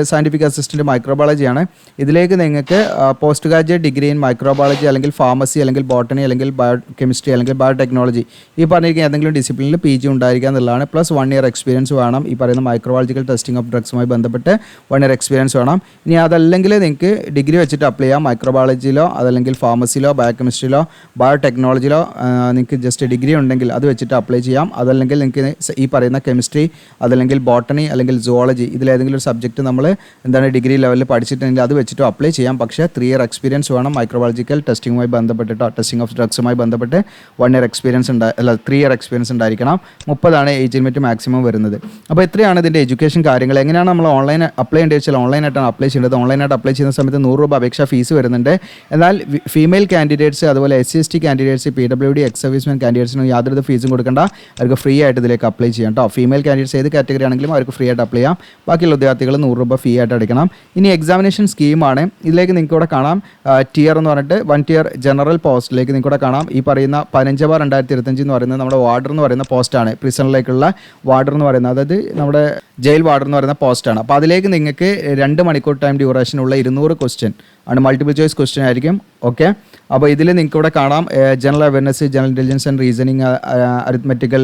സയൻറ്റിഫിക് അസിസ്റ്റൻറ്റ് മൈക്രോബയോളജിയാണ്. ഇതിലേക്ക് നിങ്ങൾക്ക് post graduate degree in microbiology അല്ലെങ്കിൽ ഫാർമസി അല്ലെങ്കിൽ ബോട്ടണി അല്ലെങ്കിൽ ബയോ കെമിസ്ട്രി അല്ലെങ്കിൽ ബയോടെക്നോളജി ഈ പറഞ്ഞിരിക്കുന്ന ഏതെങ്കിലും ഡിസിപ്ലിനിൽ PG ഉണ്ടായിരിക്കുക എന്നുള്ളതാണ്. പ്ലസ് 1 year എക്സ്പീരിയൻസ് വേണം. ഈ പറയുന്ന മൈക്രോബയോളജിക്കൽ ടെസ്റ്റിംഗ് ഓഫ് ഡ്രഗ്സുമായി ബന്ധപ്പെട്ട് 1 year എക്സ്പീരിയൻസ് വേണം. ഇനി അതല്ലെങ്കിൽ നിങ്ങൾക്ക് ഡിഗ്രി വെച്ചിട്ട് അപ്ലൈ ചെയ്യാം. മൈക്രോബയോളജിയിലോ അതല്ലെങ്കിൽ ഫാർമസിയിലോ ബയോകെമിസ്ട്രിയിലോ ബയോടെക്നോളജിയിലോ നിങ്ങൾക്ക് ജസ്റ്റ് ഡിഗ്രി ഉണ്ടെങ്കിൽ അത് വെച്ചിട്ട് അപ്ലൈ ചെയ്യാം. അതല്ലെങ്കിൽ നിങ്ങൾക്ക് ഈ പറയുന്ന കെമിസ്ട്രി അതല്ലെങ്കിൽ ബോട്ടണി അല്ലെങ്കിൽ സുവോളജി ഇതിലേതെങ്കിലും ഒരു സബ്ജക്റ്റ് നമ്മൾ എന്താണ് ഡിഗ്രി ലെവലിൽ പഠിച്ചിട്ടുണ്ടെങ്കിൽ അത് വെച്ചിട്ട് അപ്ലൈ ചെയ്യാം. പക്ഷേ 3 year എക്സ്പീരിയൻസ് വേണം. മൈക്രോബയോളജിക്കൽ ടെസ്റ്റിങ്ങുമായി ബന്ധപ്പെട്ടിട്ടോ ടെസ്റ്റിംഗ് ഓഫ് ഡ്രഗ്സുമായി ബന്ധപ്പെട്ട് 1 year എക്സ്പീരിയൻസ് 3 year എക്സ്പീരിയൻസ് ഉണ്ടായിരിക്കണം. 30 ഏജ് ലിമിറ്റ് മാക്സിമം വരുന്നത്. അപ്പോൾ ഇത്രയാണ് ഇതിൻ്റെ എഡ്യൂക്കേഷൻ കാര്യങ്ങൾ. എങ്ങനെയാണ് നമ്മൾ ഓൺലൈൻ അപ്ലൈ ചെയ്യേണ്ടത് വെച്ചാൽ ഓൺലൈനായിട്ടാണ് അപ്ലൈ ചെയ്യേണ്ടത്. ഓൺലൈനായിട്ട് അപ്ലൈ ചെയ്യുന്ന സമയത്ത് 100 രൂപ അപേക്ഷ ഫീസ് വരുന്നുണ്ട്. എന്നാൽ ഫീമെയിൽ കാൻഡിഡേറ്റ്സ് അതുപോലെ SC/ST candidates PWD ex servicemen കാൻഡിഡേറ്റ്സിനും യാതൊരു ഫീസും കൊടുക്കേണ്ട. അവർക്ക് ഫ്രീ ആയിട്ട് ഇതിലേക്ക് അപ്ലൈ ചെയ്യാം കേട്ടോ. ഫീമെയിൽ കാൻഡിഡേറ്റ്സ് ഏത് കാറ്റഗറി ആണെങ്കിലും അവർക്ക് ഫ്രീ ആയിട്ട് അപ്ലൈ ചെയ്യാം. ബാക്കിയുള്ള വിദ്യാർത്ഥികൾ 100 രൂപ ഫീ ആയിട്ട് അടയ്ക്കണം. ഇനി എക്സാമിനേഷൻ സ്കീമാണ്. ഇതിലേക്ക് നിങ്ങൾക്ക് ഇവിടെ കാണാം ടിയർ എന്ന് പറഞ്ഞിട്ട് 1 tier ജനറൽ പോസ്റ്റിലേക്ക് നിങ്ങൾക്ക് ഇവിടെ കാണാം. ഈ പറയുന്ന 15/2025 എന്ന് പറയുന്നത് നമ്മുടെ വാർഡർ എന്ന് പറയുന്ന പോസ്റ്റാണ്. പ്രിസണിലേക്കുള്ള വാർഡർ എന്ന് പറയുന്നത്, അതായത് നമ്മുടെ ജയിൽ വാർഡർ എന്ന് പറയുന്ന പോസ്റ്റാണ്. അപ്പോൾ അതിലേക്ക് നിങ്ങൾക്ക് 2 മണിക്കൂർ ടൈം ഡ്യൂറേഷനുള്ള 200 ക്വസ്റ്റ്യൻ ആണ്. മൾട്ടിപ്പിൾ ചോയ്സ് ക്വസ്റ്റ്യൻ ആയിരിക്കും. ഓക്കെ, അപ്പോൾ ഇതിൽ നിങ്ങൾക്ക് ഇവിടെ കാണാം general awareness, general intelligence and reasoning, അരിത്മെറ്റിക്കൽ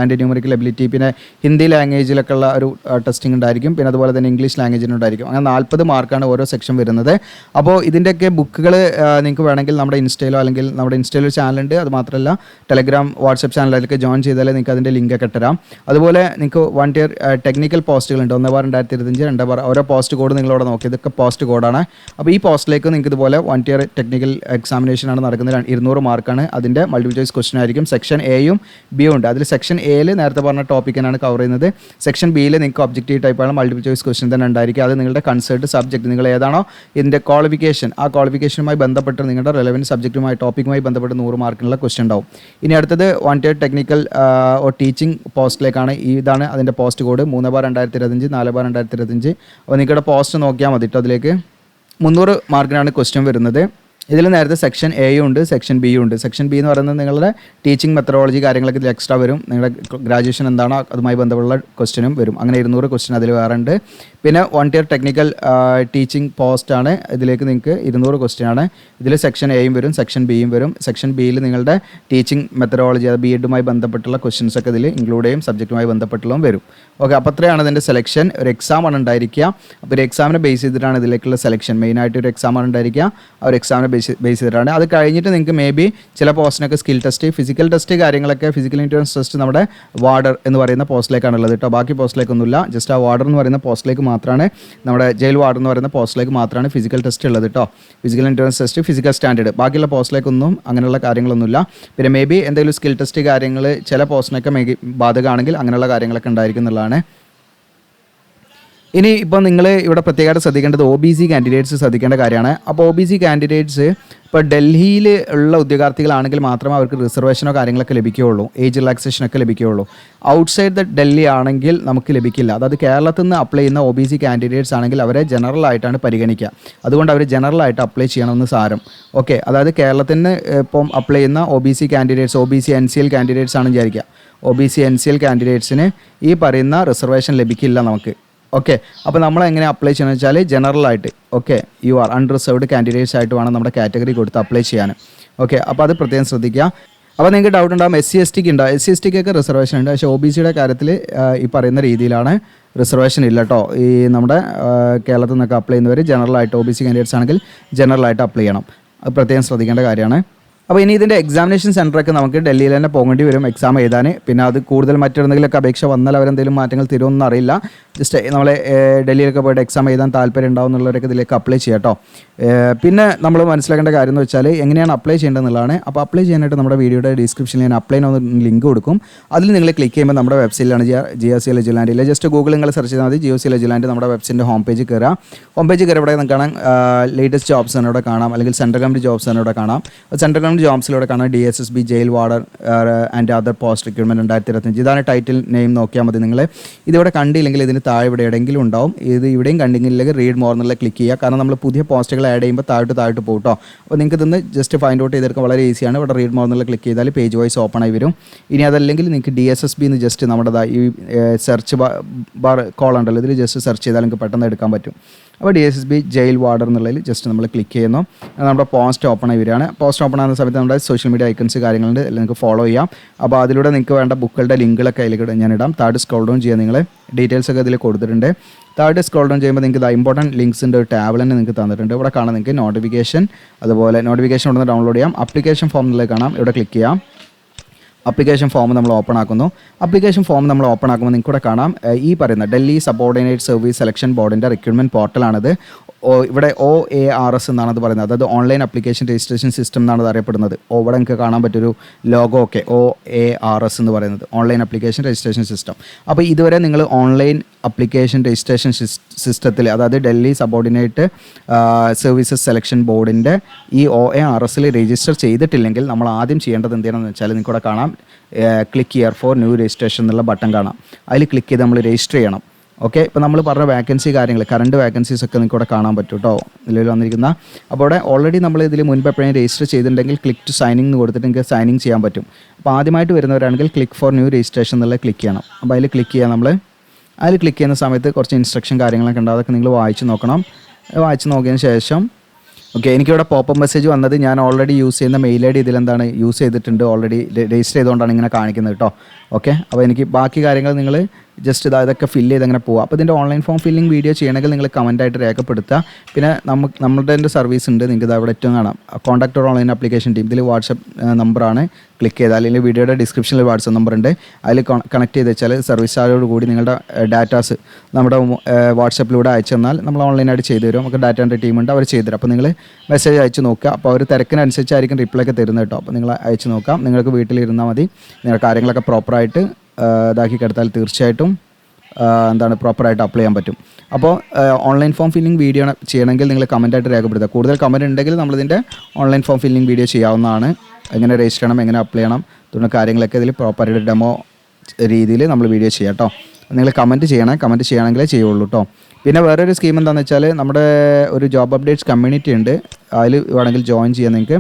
and numerical ability, പിന്നെ ഹിന്ദി ലാംഗ്വേജിലൊക്കെ ഉള്ള ഒരു ടെസ്റ്റിംഗ് ഉണ്ടായിരിക്കും. പിന്നെ അതുപോലെ തന്നെ ഇംഗ്ലീഷ് ലാംഗ്വേജിനുണ്ടായിരിക്കും. അങ്ങനെ 40 മാർക്കാണ് ഓരോ സെക്ഷൻ വരുന്നത്. അപ്പോൾ ഇതിൻ്റെയൊക്കെ ബുക്കുകൾ നിങ്ങൾക്ക് വേണമെങ്കിൽ നമ്മുടെ ഇൻസ്റ്റയിലോ അല്ലെങ്കിൽ നമ്മുടെ ഇൻസ്റ്റയിൽ ഒരു ചാനലുണ്ട്. അത് മാത്രമല്ല ടെലഗ്രാം വാട്സപ്പ് ചാനലിലേക്ക് ജോയിൻ ചെയ്താൽ നിങ്ങൾക്ക് അതിൻ്റെ ലിങ്കൊക്കെ ഇട്ടരാം. അതുപോലെ നിങ്ങൾക്ക് 1 tier ടെക്നിക്കൽ പോസ്റ്റുകളുണ്ട്. 1/2025, 2 ഓരോ പോസ്റ്റ് കോഡ് നിങ്ങളവിടെ നോക്കി. ഇതൊക്കെ പോസ്റ്റ് കോഡാണ്. അപ്പോൾ ഈ പോസ്റ്റിലേക്ക് നിങ്ങൾക്ക് ഇതുപോലെ 1 tier ടെക്നിക്കൽ എക്സാമിനേഷനാണ് നടക്കുന്നത്. 200 മാർക്കാണ്. അതിൻ്റെ മൾട്ടിപ്പിൾ ചോയ്സ് ക്വസ്റ്റൻ ആയിരിക്കും. സെക്ഷൻ എയും ബിയും ഉണ്ട്. അതിൽ സെക്ഷൻ എയിൽ നേരത്തെ പറഞ്ഞ ടോപ്പിക്കിനാണ് കവർ ചെയ്യുന്നത്. സെക്ഷൻ ബിയിൽ നിങ്ങൾക്ക് ഒബ്ജക്റ്റീവ് ടൈപ്പാണ് മൾട്ടിപ്പിൾ ചോയ്സ് ക്വസ്റ്റൻ തന്നെ ഉണ്ടായിരിക്കും. അത് നിങ്ങളുടെ കൺസേർട്ട് സബ്ജക്റ്റ് നിങ്ങൾ ഏതാണോ ഇതിൻ്റെ ക്വാളിഫിക്കേഷൻ ആ ക്വാളിഫിക്കേഷനുമായി ബന്ധപ്പെട്ട് നിങ്ങളുടെ റെലവൻറ്റ് സബ്ജക്റ്റുമായി ടോപ്പിക്കുമായി ബന്ധപ്പെട്ട് 100 മാർക്കിനുള്ള ക്വസ്റ്റൻ ഉണ്ടാവും. ഇനി അടുത്തത് 1 tier ടെക്നിക്കൽ ടീച്ചിങ് പോസ്റ്റിലേക്കാണ്. ഇതാണ് അതിൻ്റെ പോസ്റ്റ് കോഡ് 3/2025, 4/2025. അപ്പോൾ നിങ്ങളുടെ പോസ്റ്റ് നോക്കിയാൽ മതി കേട്ടോ. അതിലേക്ക് 300 മാർക്കിനാണ് ക്വസ്റ്റ്യൻ വരുന്നത്. ഇതിൽ നേരത്തെ സെക്ഷൻ എയും ഉണ്ട്, സെക്ഷൻ ബിയും ഉണ്ട്. സെക്ഷൻ ബി എന്ന് പറയുന്നത് നിങ്ങളുടെ ടീച്ചിങ് മെത്തഡോളജി കാര്യങ്ങളൊക്കെ ഇതിൽ എക്സ്ട്രാ വരും. നിങ്ങളുടെ ഗ്രാജുവേഷൻ എന്താണോ അതുമായി ബന്ധപ്പെട്ടുള്ള ക്വസ്റ്റ്യനും വരും. അങ്ങനെ 200 ക്വസ്റ്റ്യൻ അതിൽ വേറെ ഉണ്ട്. പിന്നെ 1 ഇയർ ടെക്നിക്കൽ ടീച്ചിങ് പോസ്റ്റാണ്. ഇതിലേക്ക് നിങ്ങൾക്ക് 200 ക്വസ്റ്റ്യൻ ആണ്. ഇതിൽ സെക്ഷൻ എയും വരും, സെക്ഷൻ ബിയും വരും. സെക്ഷൻ ബിയിൽ നിങ്ങളുടെ ടീച്ചിങ് മെത്തഡോളജി, അത് B.Edുമായി ബന്ധപ്പെട്ടുള്ള ക്വസ്റ്റ്യൻസ് ഒക്കെ ഇതിൽ ഇൻക്ലൂഡ് ചെയ്യും, സബ്ജക്റ്റുമായി ബന്ധപ്പെട്ടുള്ളതും വരും. ഓക്കെ, അപ്പോൾ അത്രയാണ് ഇതിൻ്റെ സെലക്ഷൻ. ഒരു എക്സാമാണ് ഉണ്ടായിരിക്കുക. അപ്പോൾ ഒരു എക്സാമിനെ ബേസ് ചെയ്തിട്ടാണ് ഇതിലേക്കുള്ള സെലക്ഷൻ. മെയിനായിട്ട് ഒരു എക്സാമാണ് ഉണ്ടായിരിക്കുക. ആ ഒരു എക്സാമിനെ ബേസ് ചെയ്തിട്ടാണ്. അത് കഴിഞ്ഞിട്ട് നിങ്ങൾക്ക് മേ ബി ചില പോസ്റ്റിനൊക്കെ സ്കിൽ ടെസ്റ്റ്, ഫിസിക്കൽ ടെസ്റ്റ് കാര്യങ്ങളൊക്കെ, ഫിസിക്കൽ ഇൻറ്റൻസ് ടെസ്റ്റ് നമ്മുടെ വാർഡർ എന്ന് പറയുന്ന പോസ്റ്റിലേക്കാണ് ഉള്ളത് കേട്ടോ. ബാക്കി പോസ്റ്റിലേക്കൊന്നുമില്ല. ജസ്റ്റ് ആ വാർഡർ എന്ന് പറയുന്ന പോസ്റ്റിലേക്ക് മാത്രമാണ്, നമ്മുടെ ജയിൽ വാർഡർ എന്ന് പറയുന്ന പോസ്റ്റിലേക്ക് മാത്രമാണ് ഫിസിക്കൽ ടെസ്റ്റ് ഉള്ളത് കേട്ടോ. Physical intense test, physical standard. ബാക്കിയുള്ള പോസ്റ്റിലേക്കൊന്നും അങ്ങനെയുള്ള കാര്യങ്ങളൊന്നുമില്ല. പിന്നെ മേ ബി എന്തെങ്കിലും സ്കിൽ ടെസ്റ്റ് കാര്യങ്ങൾ ചില പോസ്റ്റിനൊക്കെ ബാധകമാണെങ്കിൽ അങ്ങനെയുള്ള കാര്യങ്ങളൊക്കെ ഉണ്ടായിരിക്കും എന്നുള്ളതാണ്. ഇനി ഇപ്പോൾ നിങ്ങൾ ഇവിടെ പ്രത്യേകമായിട്ട് ശ്രദ്ധിക്കേണ്ടത് OBC കാൻഡിഡേറ്റ്സ് ശ്രദ്ധിക്കേണ്ട കാര്യമാണ്. അപ്പോൾ OBC കാൻഡിഡേറ്റ്സ് ഇപ്പോൾ ഡൽഹിയിൽ ഉള്ള ഉദ്യോഗാർത്ഥികളാണെങ്കിൽ മാത്രമേ അവർക്ക് റിസർവേഷനോ കാര്യങ്ങളൊക്കെ ലഭിക്കുകയുള്ളൂ, ഏജ് റിലാക്സേഷനൊക്കെ ലഭിക്കുകയുള്ളൂ. ഔട്ട്സൈഡ് ദ ഡൽഹി ആണെങ്കിൽ നമുക്ക് ലഭിക്കില്ല. അതായത് കേരളത്തിൽ നിന്ന് അപ്ലൈ ചെയ്യുന്ന OBC കാൻഡിഡേറ്റ്സ് ആണെങ്കിൽ അവരെ ജനറൽ ആയിട്ടാണ് പരിഗണിക്കുക. അതുകൊണ്ട് അവർ ജനറൽ ആയിട്ട് അപ്ലൈ ചെയ്യണമെന്ന് സാരം. ഓക്കെ, അതായത് കേരളത്തിന് ഇപ്പം അപ്ലൈ ചെയ്യുന്ന OBC candidates, OBC NCL candidates ആണെന്ന് വിചാരിക്കുക. OBC NCL കാൻഡിഡേറ്റ്സിന് ഈ പറയുന്ന റിസർവേഷൻ ലഭിക്കില്ല നമുക്ക്. ഓക്കെ, അപ്പോൾ നമ്മൾ എങ്ങനെ അപ്ലൈ ചെയ്യണമെന്ന് വെച്ചാൽ ജനറലായിട്ട്, okay, U R unreserved candidates ആയിട്ട് വേണം നമ്മുടെ കാറ്റഗറി കൊടുത്ത് അപ്ലൈ ചെയ്യാൻ. ഓക്കെ, അപ്പോൾ അത് പ്രത്യേകം ശ്രദ്ധിക്കുക. അപ്പോൾ നിങ്ങൾക്ക് ഡൗട്ട് ഉണ്ടാകും, SC/ST ഉണ്ടാവും. SC/STക്കൊക്കെ റിസർവേഷൻ ഉണ്ട്. പക്ഷേ OBCയുടെ കാര്യത്തിൽ ഈ പറയുന്ന രീതിയിലാണ് റിസർവേഷൻ ഇല്ല കേട്ടോ. ഈ നമ്മുടെ കേരളത്തിൽ നിന്നൊക്കെ അപ്ലൈ ചെയ്യുന്നവർ ജനറലായിട്ട് OBC കാൻഡിഡേറ്റ്സ് ആണെങ്കിൽ ജനറലായിട്ട് അപ്ലൈ ചെയ്യണം. അത് പ്രത്യേകം ശ്രദ്ധിക്കേണ്ട കാര്യമാണ്. അപ്പോൾ ഇനി ഇതിൻ്റെ എക്സാമിനേഷൻ സെൻറ്ററൊക്കെ നമുക്ക് ഡൽഹിയിൽ തന്നെ പോകേണ്ടി വരും എക്സാം എഴുതാൻ. പിന്നെ അത് കൂടുതൽ മറ്റെന്തെങ്കിലുമൊക്കെ അപേക്ഷ വന്നാൽ അവരെന്തെങ്കിലും മാറ്റങ്ങൾ തരുമെന്ന് അറിയില്ല. ജസ്റ്റ് നമ്മളെ ഡൽഹിയിലൊക്കെ പോയിട്ട് എക്സാം എഴുതാൻ താല്പര്യം ഉണ്ടാവും എന്നുള്ളവരൊക്കെ ഇതിലേക്ക് അപ്ലൈ ചെയ്യാം കേട്ടോ. പിന്നെ നമ്മൾ മനസ്സിലാക്കേണ്ട കാര്യം എന്ന് വെച്ചാൽ എങ്ങനെയാണ് അപ്ലൈ ചെയ്യേണ്ടതെന്നുള്ളതാണ്. അപ്പോൾ അപ്ലൈ ചെയ്യാനായിട്ട് നമ്മുടെ വീഡിയോയുടെ ഡിസ്ക്രിപ്ഷനിൽ ഞാൻ അപ്ലൈ ചെയ്യുന്ന ലിങ്ക് കൊടുക്കും. അതിൽ നിങ്ങൾ ക്ലിക്ക് ചെയ്യുമ്പോൾ നമ്മുടെ വെബ്സൈറ്റിലാണ് GRC Legoland. ജസ്റ്റ് ഗൂഗിൾ നിങ്ങൾ സെർച്ച് ചെയ്താൽ മതി, GRC Legoland. നമ്മുടെ വെബ്സൈറ്റിൻ്റെ ഹോം പേജ് കയറുക. ഹോം പേജ് കയറി ഇവിടെ നിങ്ങൾക്ക് കാണാം ലേറ്റസ്റ്റ് ജോബ്സ് തന്നെ ഇവിടെ കാണാം, അല്ലെങ്കിൽ സെൻട്രൽ ഗവൺമെൻറ് ജോബ്സ് തന്നെ ഇവിടെ കാണാം. സെൻട്രൽ ഗവൺമെൻറ് ജോബ്സിലൂടെ കാണാം DSSB jail warder and other post recruitment 2025. ഇതാണ് ടൈറ്റിൽ നെയിം. നോക്കിയാൽ മതി നിങ്ങൾ. ഇതിവിടെ കണ്ടില്ലെങ്കിൽ ഇതിന് താഴെ ഇവിടെ എവിടെയെങ്കിലും ഉണ്ടാവും. ഇത് ഇവിടെയും കണ്ടില്ലെങ്കിൽ റീഡ് മോർ എന്നുള്ള ക്ലിക്ക് ചെയ്യുക. കാരണം നമ്മൾ പുതിയ പോസ്റ്റുകൾ ആഡ് ചെയ്യുമ്പോൾ താഴോട്ട് പോകും കേട്ടോ. അപ്പോൾ നിങ്ങൾക്ക് ഇതൊന്ന് ജസ്റ്റ് ഫൈൻഡ് ഔട്ട് ചെയ്തെടുക്കാൻ വളരെ ഈസിയാണ്. ഇവിടെ റീഡ് മോർ എന്നുള്ള ക്ലിക്ക് ചെയ്താൽ പേജ് വൈസ് ഓപ്പൺ ആയി വരും. ഇനി അതല്ലെങ്കിൽ നിങ്ങൾക്ക് DSSB എന്ന് ജസ്റ്റ് നമ്മുടെ ഈ സെർച്ച് ബാർ കോളുണ്ടല്ലോ, ഇതിൽ ജസ്റ്റ് സെർച്ച് ചെയ്താൽ നിങ്ങൾക്ക് പെട്ടെന്ന് എടുക്കാൻ പറ്റും. അപ്പോൾ DSSB ജയിൽ വാർഡർ എന്നുള്ളതിൽ ജസ്റ്റ് നമ്മൾ ക്ലിക്ക് ചെയ്യുന്നു. നമ്മുടെ പോസ്റ്റ് ഓപ്പൺ ആയി വരികയാണ്. പോസ്റ്റ് ഓപ്പൺ ആകുന്ന സമയത്ത് നമ്മുടെ സോഷ്യൽ മീഡിയ ഐക്കൺസ് കാര്യങ്ങളുണ്ട്, അല്ലെങ്കിൽ നിങ്ങൾക്ക് ഫോളോ ചെയ്യാം. അപ്പോൾ അതിലൂടെ നിങ്ങൾക്ക് വേണ്ട ബുക്കുകളുടെ ലിങ്കുകളൊക്കെ അതിലേക്ക് ഞാൻ ഇടാം. താഴെ സ്ക്രോൾ ഡൗൺ ചെയ്യാൻ നിങ്ങൾ ഡീറ്റെയിൽസ് ഒക്കെ ഇതിൽ കൊടുത്തിട്ടുണ്ട്. താഴെ സ്ക്രോൾ ഡൗൺ ചെയ്യുമ്പോൾ നിങ്ങൾക്ക് ഇമ്പോർട്ടൻറ്റ് ലിങ്ക്സിൻ്റെ ഒരു ടാബ് തന്നെ നിങ്ങൾക്ക് തന്നിട്ടുണ്ട്. ഇവിടെ കാണാം നിങ്ങൾക്ക് നോട്ടിഫിക്കേഷൻ, അതുപോലെ നോട്ടിഫിക്കേഷൻ ഇവിടെ നിന്ന് ഡൗൺലോഡ് ചെയ്യാം. ആപ്ലിക്കേഷൻ ഫോം എന്നുള്ളത് കാണാം, ഇവിടെ ക്ലിക്ക് ചെയ്യാം. അപ്ലിക്കേഷൻ ഫോം നമ്മൾ ഓപ്പൺ ആക്കുന്നു. അപ്ലിക്കേഷൻ ഫോം നമ്മൾ ഓപ്പൺ ആക്കുമ്പോൾ നിങ്ങൾക്ക് ഇവിടെ കാണാം ഈ പറയുന്ന ഡൽഹി സബോർഡിനേറ്റ് സർവീസ് സെലക്ഷൻ ബോർഡിൻ്റെ റിക്രൂട്ട്മെൻറ്റ് പോർട്ടലാണിത്. ഇവിടെ OARS എന്നാണ് അത് പറയുന്നത്. അതായത് ഓൺലൈൻ അപ്ലിക്കേഷൻ രജിസ്ട്രേഷൻ സിസ്റ്റം എന്നാണ് അത് അറിയപ്പെടുന്നത്. ഇവിടെ നിങ്ങൾക്ക് കാണാൻ പറ്റൊരു ലോഗോ ഒക്കെ OARS എന്ന് പറയുന്നത്, ഓൺലൈൻ അപ്ലിക്കേഷൻ രജിസ്ട്രേഷൻ സിസ്റ്റം. അപ്പോൾ ഇതുവരെ നിങ്ങൾ ഓൺലൈൻ അപ്ലിക്കേഷൻ രജിസ്ട്രേഷൻ സിസ്റ്റത്തിൽ, അതായത് ഡൽഹി സബോർഡിനേറ്റ് സർവീസസ് സെലക്ഷൻ ബോർഡിൻ്റെ ഈ OARSൽ രജിസ്റ്റർ ചെയ്തിട്ടില്ലെങ്കിൽ നമ്മൾ ആദ്യം ചെയ്യേണ്ടത് എന്തിനാണെന്ന് വെച്ചാൽ നിങ്ങൾക്ക് ഇവിടെ കാണാം click here for new registration എന്നുള്ള ബട്ടൺ കാണാം. അതിൽ ക്ലിക്ക് ചെയ്ത് നമ്മൾ രജിസ്റ്റർ ചെയ്യണം. ഓക്കെ, ഇപ്പോൾ നമ്മൾ പറഞ്ഞ വാക്കൻസി കാര്യങ്ങൾ, കറണ്ട് വാക്കൻസീസ് ഒക്കെ നിങ്ങൾക്ക് ഇവിടെ കാണാൻ പറ്റും കേട്ടോ, നിലവിൽ വന്നിരിക്കുന്ന. അപ്പോൾ അവിടെ ഓൾറെഡി നമ്മൾ ഇതിൽ മുൻപ് എപ്പോഴും രജിസ്റ്റർ ചെയ്തിട്ടുണ്ടെങ്കിൽ ക്ലിക്ക് ടു സൈനിങ് എന്ന് കൊടുത്തിട്ട് നിങ്ങൾക്ക് സൈനിങ് ചെയ്യാൻ പറ്റും. അപ്പോൾ ആദ്യമായിട്ട് വരുന്നവരാണെങ്കിൽ ക്ലിക്ക് ഫോർ ന്യൂ രജിസ്ട്രേഷൻ എന്നുള്ള ക്ലിക്ക് ചെയ്യണം. അപ്പോൾ അതിൽ ക്ലിക്ക് ചെയ്യാം. നമ്മൾ അതിൽ ക്ലിക്ക് ചെയ്യുന്ന സമയത്ത് കുറച്ച് ഇൻസ്ട്രക്ഷൻ കാര്യങ്ങളൊക്കെ ഉണ്ട്, അതൊക്കെ നിങ്ങൾ വായിച്ച് നോക്കണം. വായിച്ച് നോക്കിയതിന് ശേഷം ഓക്കെ, എനിക്കിവിടെ പോപ്പ് മെസ്സേജ് വന്നത് ഞാൻ ഓൾറെഡി യൂസ് ചെയ്യുന്ന മെയിൽ ID ഇതിലെന്താണ് യൂസ് ചെയ്തിട്ടുണ്ട്, ഓൾറെഡി രജിസ്റ്റർ ചെയ്തുകൊണ്ടാണ് ഇങ്ങനെ കാണിക്കുന്നത് കേട്ടോ. ഓക്കെ, അപ്പോൾ എനിക്ക് ബാക്കി കാര്യങ്ങൾ നിങ്ങൾ ജസ്റ്റ് ഇതൊക്കെ ഫില്ല് ചെയ്ത് അങ്ങനെ പോവുക. അപ്പോൾ ഇതിൻ്റെ ഓൺലൈൻ ഫോം ഫില്ലിംഗ് വീഡിയോ ചെയ്യണമെങ്കിൽ നിങ്ങൾ കമൻറ്റായിട്ട് രേഖപ്പെടുത്തുക. പിന്നെ നമ്മളുടെ സർവീസ് ഉണ്ട്, നിങ്ങൾക്ക് ഇത് അവിടെ ഏറ്റവും കാണാം, കോൺടാക്ട് ഓൺലൈൻ ആപ്ലിക്കേഷൻ ടീം. ഇതിൽ വാട്സപ്പ് നമ്പറാണ്, ക്ലിക്ക് ചെയ്താൽ അല്ലെങ്കിൽ വീഡിയോയുടെ ഡിസ്ക്രിപ്ഷനിൽ വാട്സപ്പ് നമ്പർ ഉണ്ട്, അതിൽ കണക്ട് ചെയ്ത് വെച്ചാൽ സർവീസ് ചാർജോട് കൂടി നിങ്ങളുടെ ഡാറ്റാസ് നമ്മുടെ വാട്സപ്പിലൂടെ അയച്ചു തന്നാൽ നമ്മൾ ഓൺലൈനായിട്ട് ചെയ്തു തരും. നമുക്ക് ഡാറ്റാൻ്റെ ടീമുണ്ട്, അവർ ചെയ്തു തരും. അപ്പോൾ നിങ്ങൾ മെസ്സേജ് അയച്ചു നോക്കുക. അപ്പോൾ അവർ തിരക്കിനനുസരിച്ചായിരിക്കും റിപ്ലൈ ഒക്കെ തരുന്നത് കേട്ടോ. അപ്പോൾ നിങ്ങൾ അയച്ചു നോക്കാം. നിങ്ങൾക്ക് വീട്ടിലിരുന്നാൽ മതി. നിങ്ങളുടെ കാര്യങ്ങളൊക്കെ പ്രോപ്പറായിട്ട് ഇതാക്കി കിടത്താൽ തീർച്ചയായിട്ടും പ്രോപ്പറായിട്ട് അപ്ലൈ ചെയ്യാൻ പറ്റും. അപ്പോൾ ഓൺലൈൻ ഫോം ഫില്ലിംഗ് വീഡിയോ ചെയ്യണമെങ്കിൽ നിങ്ങൾ കമൻറ്റായിട്ട് രേഖപ്പെടുത്തുക. കൂടുതൽ കമൻറ്റ് ഉണ്ടെങ്കിൽ നമ്മളിതിൻ്റെ ഓൺലൈൻ ഫോം ഫില്ലിംഗ് വീഡിയോ ചെയ്യാവുന്നതാണ്. എങ്ങനെ രജിസ്റ്റർ ചെയ്യണം, എങ്ങനെ അപ്ലൈ ചെയ്യണം തുടങ്ങിയ കാര്യങ്ങളൊക്കെ ഇതിൽ പ്രോപ്പറായിട്ട് ഡെമോ രീതിയിൽ നമ്മൾ വീഡിയോ ചെയ്യാം കേട്ടോ. നിങ്ങൾ കമൻറ്റ് ചെയ്യണം, കമൻറ്റ് ചെയ്യണമെങ്കിലേ ചെയ്യുള്ളൂ കേട്ടോ. പിന്നെ വേറൊരു സ്കീം എന്താണെന്ന് വെച്ചാൽ നമ്മുടെ ഒരു ജോബ് അപ്ഡേറ്റ്സ് കമ്മ്യൂണിറ്റി ഉണ്ട്, അതിൽ വേണമെങ്കിൽ ജോയിൻ ചെയ്യാൻ നിങ്ങൾക്ക്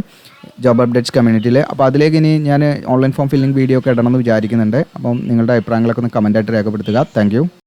ജോബ് അപ്ഡേറ്റ്സ് കമ്മ്യൂണിറ്റിയിൽ. അപ്പോൾ അതിലേക്ക് ഇനി ഞാൻ ഓൺലൈൻ ഫോം ഫില്ലിംഗ് വീഡിയോ ഒക്കെ ഇടണമെന്ന് വിചാരിക്കുന്നുണ്ട്. അപ്പം നിങ്ങളുടെ അഭിപ്രായങ്ങളൊക്കെ ഒന്ന് കമൻറ്റായിട്ട് രേഖപ്പെടുത്തുക. Thank you.